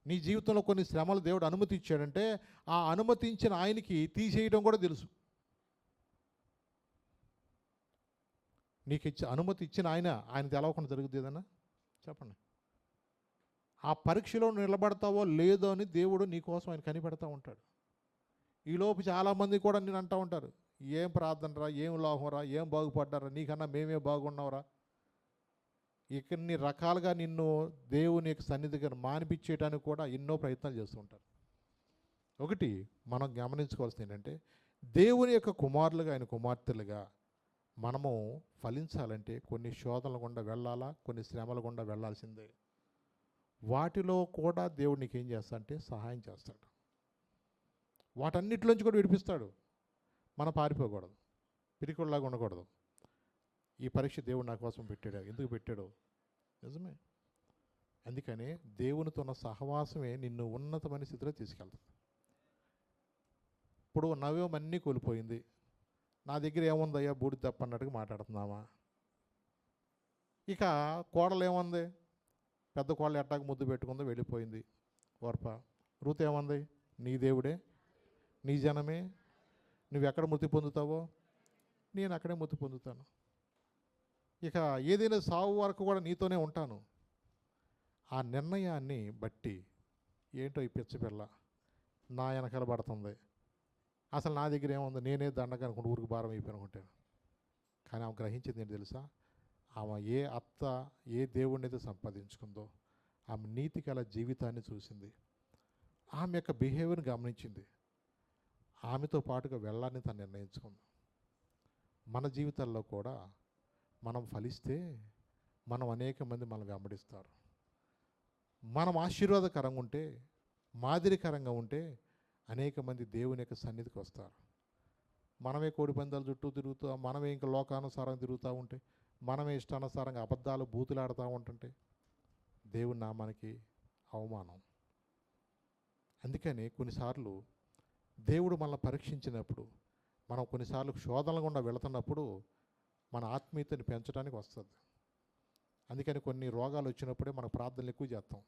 నీ జీవితంలో కొన్ని శ్రమలు దేవుడు అనుమతి ఇచ్చాడంటే ఆ అనుమతించిన ఆయనకి తీసేయడం కూడా తెలుసు. నీకు అనుమతి ఇచ్చిన ఆయన తెలవకుండా జరుగుతుంది ఏదన్నా? చెప్పండి. ఆ పరీక్షలో నిలబడతావో లేదో అని దేవుడు నీకోసం ఆయన కనిపెడతా ఉంటాడు. ఈలోపు చాలామంది కూడా నేను అంటూ ఉంటారు, ఏం ప్రార్థనరా, ఏం లోహంరా, ఏం బాగుపడ్డారా, నీకన్నా మేమే బాగున్నావురా. ఇన్ని రకాలుగా నిన్ను దేవుని యొక్క సన్నిధిగా మానిపించేయడానికి కూడా ఎన్నో ప్రయత్నాలు చేస్తూ ఉంటారు. ఒకటి మనం గమనించుకోవాల్సింది ఏంటంటే దేవుని యొక్క కుమారులుగా, ఆయన కుమార్తెలుగా మనము ఫలించాలంటే కొన్ని శోధనల గుండా వెళ్ళాలా, కొన్ని శ్రమల గుండా వెళ్ళాల్సిందే. వాటిలో కూడా దేవుడు నీకు ఏం చేస్తా అంటే సహాయం చేస్తాడు. వాటన్నిటిలోంచి కూడా విడిపిస్తాడు. మనం పారిపోకూడదు, పిరికొల్లాగా ఉండకూడదు. ఈ పరీక్ష దేవుడు నా కోసం పెట్టాడు. ఎందుకు పెట్టాడు? నిజమే. అందుకని దేవునితో ఉన్న సహవాసమే నిన్ను ఉన్నతమైన స్థితిలో తీసుకెళ్తుంది. ఇప్పుడు నవ్యం అన్నీ కోల్పోయింది. నా దగ్గర ఏముందయ్యా బూడి తప్ప అన్నట్టుగా మాట్లాడుతున్నామా? ఇక కోడలు ఏముంది? పెద్ద కోడలు ఎట్టాకు ముద్దు పెట్టుకుందో వెళ్ళిపోయింది. ఓర్ప రూత్ ఏముంది? నీ దేవుడే, నీ జనమే, నువ్వు ఎక్కడ మృతి పొందుతావో నేను అక్కడే మృతి పొందుతాను. ఇక ఏదైనా సావు వరకు కూడా నీతోనే ఉంటాను. ఆ నిర్ణయాన్ని బట్టి ఏంటో ఈ పిచ్చపిల్ల నా వెనకాల పడుతుంది. అసలు నా దగ్గర ఏముంది, నేనే దండగా అనుకుంటే ఊరికి భారం అయిపోయి అనుకుంటాను. కానీ ఆమె గ్రహించింది ఏంటి తెలుసా? ఆమె ఏ అత్త ఏ దేవుడిని అయితే సంపాదించుకుందో ఆమె నీతి గల జీవితాన్ని చూసింది. ఆమె యొక్క బిహేవియర్ని గమనించింది. ఆమెతో పాటుగా వెళ్ళాలని తను నిర్ణయించుకుంది. మన జీవితాల్లో కూడా మనం ఫలిస్తే మనం అనేక మంది మనం వెంబడిస్తారు. మనం ఆశీర్వాదకరంగా ఉంటే, మాదిరికరంగా ఉంటే అనేక మంది దేవుని యొక్క సన్నిధికి వస్తారు. మనమే కోడి పందాల చుట్టూ తిరుగుతూ, మనమే ఇంకా లోకానుసారంగా తిరుగుతూ ఉంటే, మనమే ఇష్టానుసారంగా అబద్ధాలు బూతులాడుతూ ఉంటుంటే దేవుని నామానికి అవమానం. అందుకని కొన్నిసార్లు దేవుడు మనల్ని పరీక్షించినప్పుడు, మనం కొన్నిసార్లు శోధనల గుండా వెళుతున్నప్పుడు మన ఆత్మీయతని పెంచడానికి వస్తుంది. అందుకని కొన్ని రోగాలు వచ్చినప్పుడే మనం ప్రార్థనలు ఎక్కువ చేస్తాం.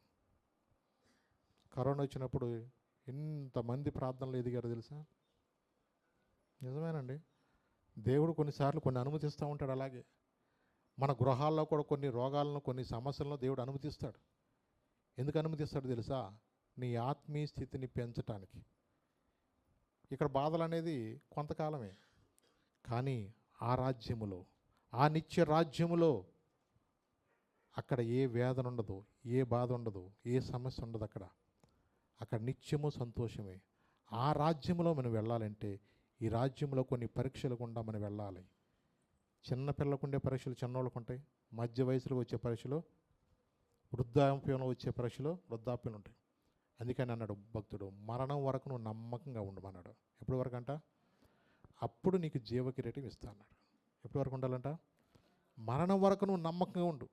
కరోనా వచ్చినప్పుడు ఎంతమంది ప్రార్థనలు ఎదిగారో తెలుసా? నిజమేనండి. దేవుడు కొన్నిసార్లు కొన్ని అనుమతిస్తూ ఉంటాడు. అలాగే మన గృహాల్లో కూడా కొన్ని రోగాలను, కొన్ని సమస్యలను దేవుడు అనుమతిస్తాడు. ఎందుకు అనుమతిస్తాడు తెలుసా? నీ ఆత్మీయ స్థితిని పెంచటానికి. ఇక్కడ బాధలు అనేది కొంతకాలమే, కానీ ఆ రాజ్యములో, ఆ నిత్య రాజ్యములో అక్కడ ఏ వేదన ఉండదు, ఏ బాధ ఉండదు, ఏ సమస్య ఉండదు. అక్కడ నిత్యము సంతోషమే. ఆ రాజ్యంలో మనం వెళ్ళాలంటే ఈ రాజ్యంలో కొన్ని పరీక్షలు గుండా మనం వెళ్ళాలి. చిన్నపిల్లలకు ఉండే పరీక్షలు చిన్నోళ్ళకు ఉంటాయి, మధ్య వయసులో వచ్చే పరీక్షలు, వృద్ధాప్యంలో వచ్చే పరీక్షలు వృద్ధాప్యంలో ఉంటాయి. అందుకని అన్నాడు భక్తుడు, మరణం వరకు నువ్వు నమ్మకంగా ఉండమన్నాడు. ఎప్పటి వరకు అంట? అప్పుడు నీకు జీవకిరీటం ఇస్తా అన్నాడు. ఎప్పటి వరకు ఉండాలంట? మరణం వరకు నువ్వు నమ్మకంగా ఉండు.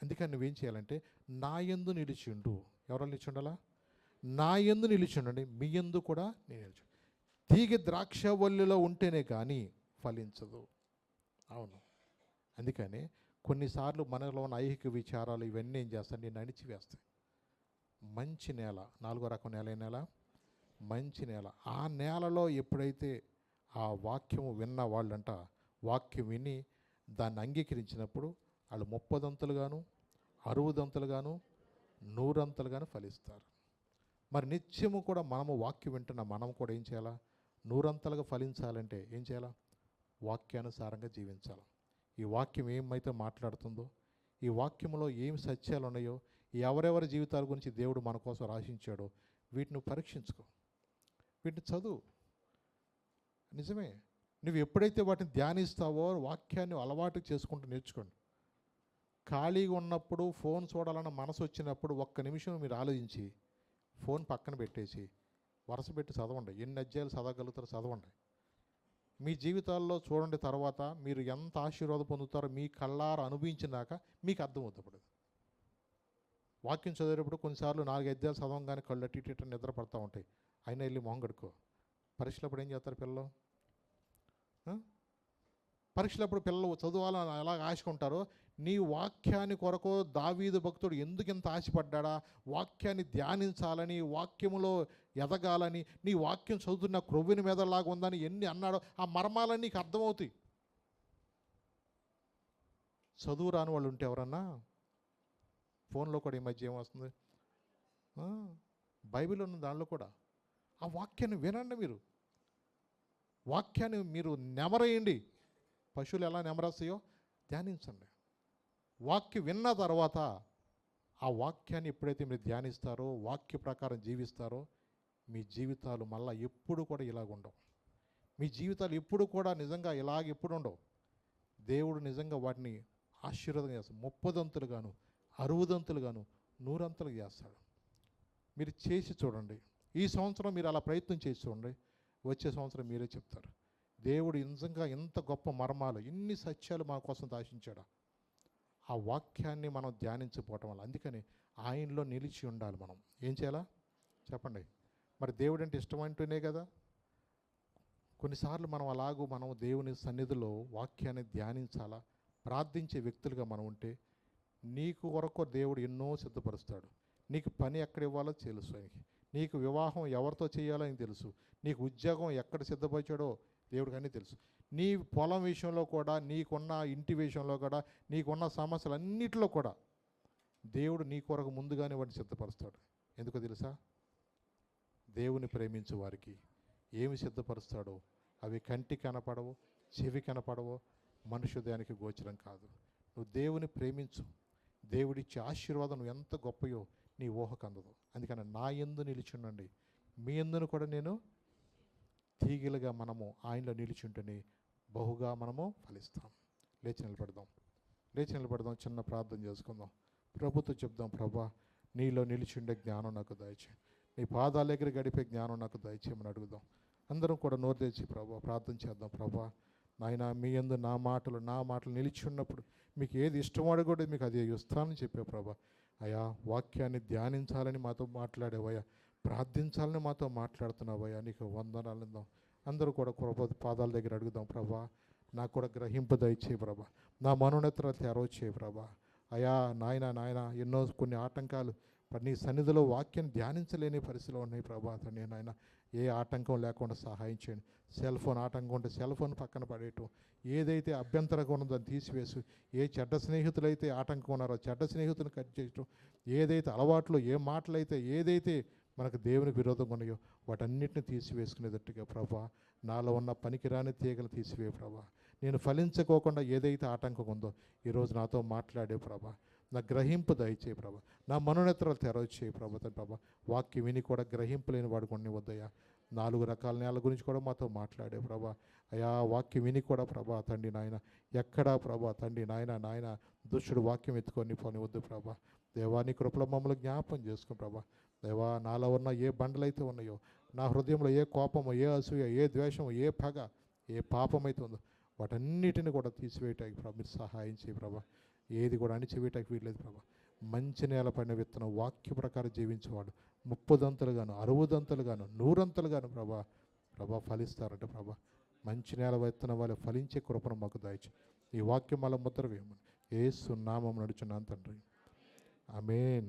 అందుకని నువ్వేం చేయాలంటే నా యందు నిలిచిండు. ఎవరో నిలిచి ఉండాలా? నా యందు నిలిచిండండి, మీ యందు కూడా నేను నిలిచి. తీగ ద్రాక్షవల్లిలో ఉంటేనే కానీ ఫలించదు. అవును. అందుకని కొన్నిసార్లు మనలో ఉన్న ఐహిక విచారాలు ఇవన్నీ ఏం చేస్తాయి? నేను అణిచివేస్తాయి. మంచి నేల, 4వ రకం నేల, ఏ నేల? మంచి నేల. ఆ నేలలో ఎప్పుడైతే ఆ వాక్యము విన్న వాళ్ళంట, వాక్యం విని దాన్ని అంగీకరించినప్పుడు వాళ్ళు 30 60 100 ఫలిస్తారు. మరి నిత్యము కూడా మనము వాక్యం వింటున్న మనం కూడా ఏం చేయాలా? 100 ఫలించాలంటే ఏం చేయాలా? వాక్యానుసారంగా జీవించాలి. ఈ వాక్యం ఏమైతే మాట్లాడుతుందో, ఈ వాక్యంలో ఏం సత్యాలు ఉన్నాయో, ఎవరెవరి జీవితాల గురించి దేవుడు మన కోసం రాసించాడో వీటిని పరీక్షించుకో. వీటిని చదువు. నిజమే, నువ్వు ఎప్పుడైతే వాటిని ధ్యానిస్తావో వాక్యాన్ని అలవాటు చేసుకుంటూ నేర్చుకోండి. ఖాళీగా ఉన్నప్పుడు ఫోన్ చూడాలన్న మనసు వచ్చినప్పుడు ఒక్క నిమిషం మీరు ఆలోచించి ఫోన్ పక్కన పెట్టేసి వరుస పెట్టి చదవండి. ఎన్ని అధ్యాయాలు చదవగలుగుతారో చదవండి. మీ జీవితాల్లో చూడండి, తర్వాత మీరు ఎంత ఆశీర్వాదం పొందుతారో మీ కళ్ళారా అనుభవించినాక మీకు అర్థమవుతుంది. అప్పుడు వాక్యం చదివేటప్పుడు కొన్నిసార్లు 4 అధ్యాయాలు చదవంగానే కళ్ళు అటు ఇటు నిద్ర పడుతూ ఉంటాయి. అయినా వెళ్ళి మొహం కడుక్కో. పరీక్షలప్పుడు ఏం చేస్తారు పిల్లలు? పరీక్షలప్పుడు పిల్లలు చదవాలని ఎలాగ ఆశకుంటారో, నీ వాక్యాన్ని కొరకు దావీదు భక్తుడు ఎందుకు ఇంత ఆశపడ్డా? వాక్యాన్ని ధ్యానించాలని, వాక్యములో ఎదగాలని, నీ వాక్యం చదువుతున్న క్రొవ్విని మీదలాగా ఉందని ఎన్ని అన్నాడో ఆ మర్మాలన్నీ నీకు అర్థమవుతాయి. చదువు రాని వాళ్ళు ఉంటే ఎవరన్నా, ఫోన్లో కూడా ఈ మధ్య ఏమొస్తుంది, బైబిల్ ఉన్న దానిలో కూడా ఆ వాక్యాన్ని వినండి. మీరు వాక్యాన్ని మీరు నెమరేయండి. పశువులు ఎలా నెమరేస్తాయో ధ్యానించండి. వాక్యం విన్న తర్వాత ఆ వాక్యాన్ని ఎప్పుడైతే మీరు ధ్యానిస్తారో, వాక్య ప్రకారం జీవిస్తారో, మీ జీవితాలు మళ్ళీ ఎప్పుడు కూడా ఇలాగ ఉండవు. మీ జీవితాలు ఎప్పుడు కూడా నిజంగా ఇలాగ ఎప్పుడు ఉండవు. దేవుడు నిజంగా వాటిని ఆశీర్వాదం చేస్తాడు. 30 60 100 చేస్తాడు. మీరు చేసి చూడండి. ఈ సంవత్సరం మీరు అలా ప్రయత్నం చేసి చూడండి. వచ్చే సంవత్సరం మీరే చెప్తారు, దేవుడు నిజంగా ఎంత గొప్ప మర్మాలు, ఇన్ని సత్యాలు మన కోసం దాచించాడా. ఆ వాక్యాన్ని మనం ధ్యానించిపోవటం వల్ల, అందుకని ఆయనలో నిలిచి ఉండాలి. మనం ఏం చేయాలా చెప్పండి? మరి దేవుడు అంటే ఇష్టం అంటూనే కదా. కొన్నిసార్లు మనం దేవుని సన్నిధిలో వాక్యాన్ని ధ్యానించాలా, ప్రార్థించే వ్యక్తులుగా మనం ఉంటే నీకు కొరకు దేవుడు ఎన్నో సిద్ధపరుస్తాడు. నీకు పని ఎక్కడ ఇవ్వాలో తెలుసు ఆయనకి. నీకు వివాహం ఎవరితో చేయాలో అని తెలుసు. నీకు ఉద్యోగం ఎక్కడ సిద్ధపరిచాడో దేవుడికి అన్నీ తెలుసు. నీ పొలం విషయంలో కూడా, నీకున్న ఇంటి విషయంలో కూడా, నీకున్న సమస్యలన్నిటిలో కూడా దేవుడు నీ కొరకు ముందుగానే వాడిని సిద్ధపరుస్తాడు. ఎందుకో తెలుసా? దేవుని ప్రేమించే వారికి ఏమి సిద్ధపరుస్తాడో అవి కంటికి కనపడవు, చెవి కనపడవు, మనుష్యుదానికి గోచరం కాదు. నువ్వు దేవుని ప్రేమించు. దేవుడిచ్చే ఆశీర్వాదం నువ్వు ఎంత గొప్పయో నీ ఊహకు అందదు. అందుకని నా యందు నిలిచుండండి, మీ యందును కూడా నేను తీగలుగా మనము ఆయనలో నిలిచుంటేనే బహుగా మనము ఫలిస్తాం. లేచి నిలబడదాం. చిన్న ప్రార్థన చేసుకుందాం. ప్రభుతో చెప్దాం, ప్రభా నీలో నిలిచిండే జ్ఞానం నాకు దయచేయి, నీ పాదాల దగ్గర గడిపే జ్ఞానం నాకు దయచేయమని అడుగుదాం. అందరం కూడా నోరు తెచ్చి ప్రభా ప్రార్థన చేద్దాం. ప్రభా నాయన, మీ యందు నా మాటలు నిలిచి ఉన్నప్పుడు మీకు ఏది ఇష్టమాడో కూడా మీకు అది ఇస్తానని చెప్పే ప్రభా. అయా, వాక్యాన్ని ధ్యానించాలని మాతో మాట్లాడేవయ్యా, ప్రార్థించాలని మాతో మాట్లాడుతున్నావయ్యా, నీకు వందనాలు. అందరూ కూడా పాదాల దగ్గర అడుగుదాం. ప్రభా నాకు కూడా గ్రహింపు దయచేయి ప్రభా, నా మనోనేత్రాలు తెరవచేయి ప్రభా. అయా నాయన ఎన్నో కొన్ని ఆటంకాలు నీ సన్నిధిలో వాక్యాన్ని ధ్యానించలేని పరిస్థితిలో ఉన్నాయి ప్రభా. తండ్రి నాయన, ఏ ఆటంకం లేకుండా సహాయం చేయండి. సెల్ ఫోన్ ఆటంకం ఉంటే సెల్ ఫోన్ పక్కన పడేయటం, ఏదైతే అభ్యంతరంగా ఉన్నదో దాన్ని తీసివేసి, ఏ చెడ్డ స్నేహితులైతే ఆటంకం ఉన్నారో చెడ్డ స్నేహితులను కట్ చేయటం, ఏదైతే అలవాట్లు, ఏ మాటలైతే, ఏదైతే మనకు దేవునికి విరోధంగా ఉన్నాయో వాటన్నిటిని తీసివేసుకునేటట్టుగా ప్రభా, నాలో ఉన్న పనికిరాని తీగలు తీసివే ప్రభా. నేను ఫలించుకోకుండా ఏదైతే ఆటంకం ఉందో ఈరోజు నాతో మాట్లాడే ప్రభా, నా గ్రహింపు దయచేయి ప్రభా, నా మనోనేత్రాలు తెరవచేయి ప్రభా. ప్రభా వాక్యం విని కూడా గ్రహింపు లేని వాడు కొన్ని వద్దయ్యా. 4 రకాల నేల గురించి కూడా మాతో మాట్లాడే ప్రభా. అయా వాక్యం విని కూడా ప్రభా తండ్రి నాయన, ఎక్కడా ప్రభా తండ్రి నాయన దుష్టుడు వాక్యం ఎత్తుకొని పోని వద్దు ప్రభా. దేవా నీ కృపలో మమ్మల్ని జ్ఞాపం చేసుకో ప్రభా. దేవా నాలో ఉన్న ఏ బండలైతే ఉన్నాయో, నా హృదయంలో ఏ కోపము, ఏ అసూయ, ఏ ద్వేషము, ఏ పగ, ఏ పాపమైతే ఉందో వాటన్నిటిని కూడా తీసివేయటానికి ప్రభా మీరు సహాయం చేయి ప్రభా. ఏది కూడా అణిచివేయటానికి వీల్లేదు ప్రభా. మంచి నేల పడిన విత్తనం వాక్య ప్రకారం జీవించేవాడు 30 గాను 60 గాను 100 గాను ప్రభా ఫలిస్తారంట ప్రభా. మంచి నేల విత్తనం వాళ్ళ ఫలించే కృపను మాకు దయచేయి. ఈ వాక్యం వల్ల ముద్ర వేయమని యేసు నామమున నడుచున్నాను తండ్రి. ఆమేన్.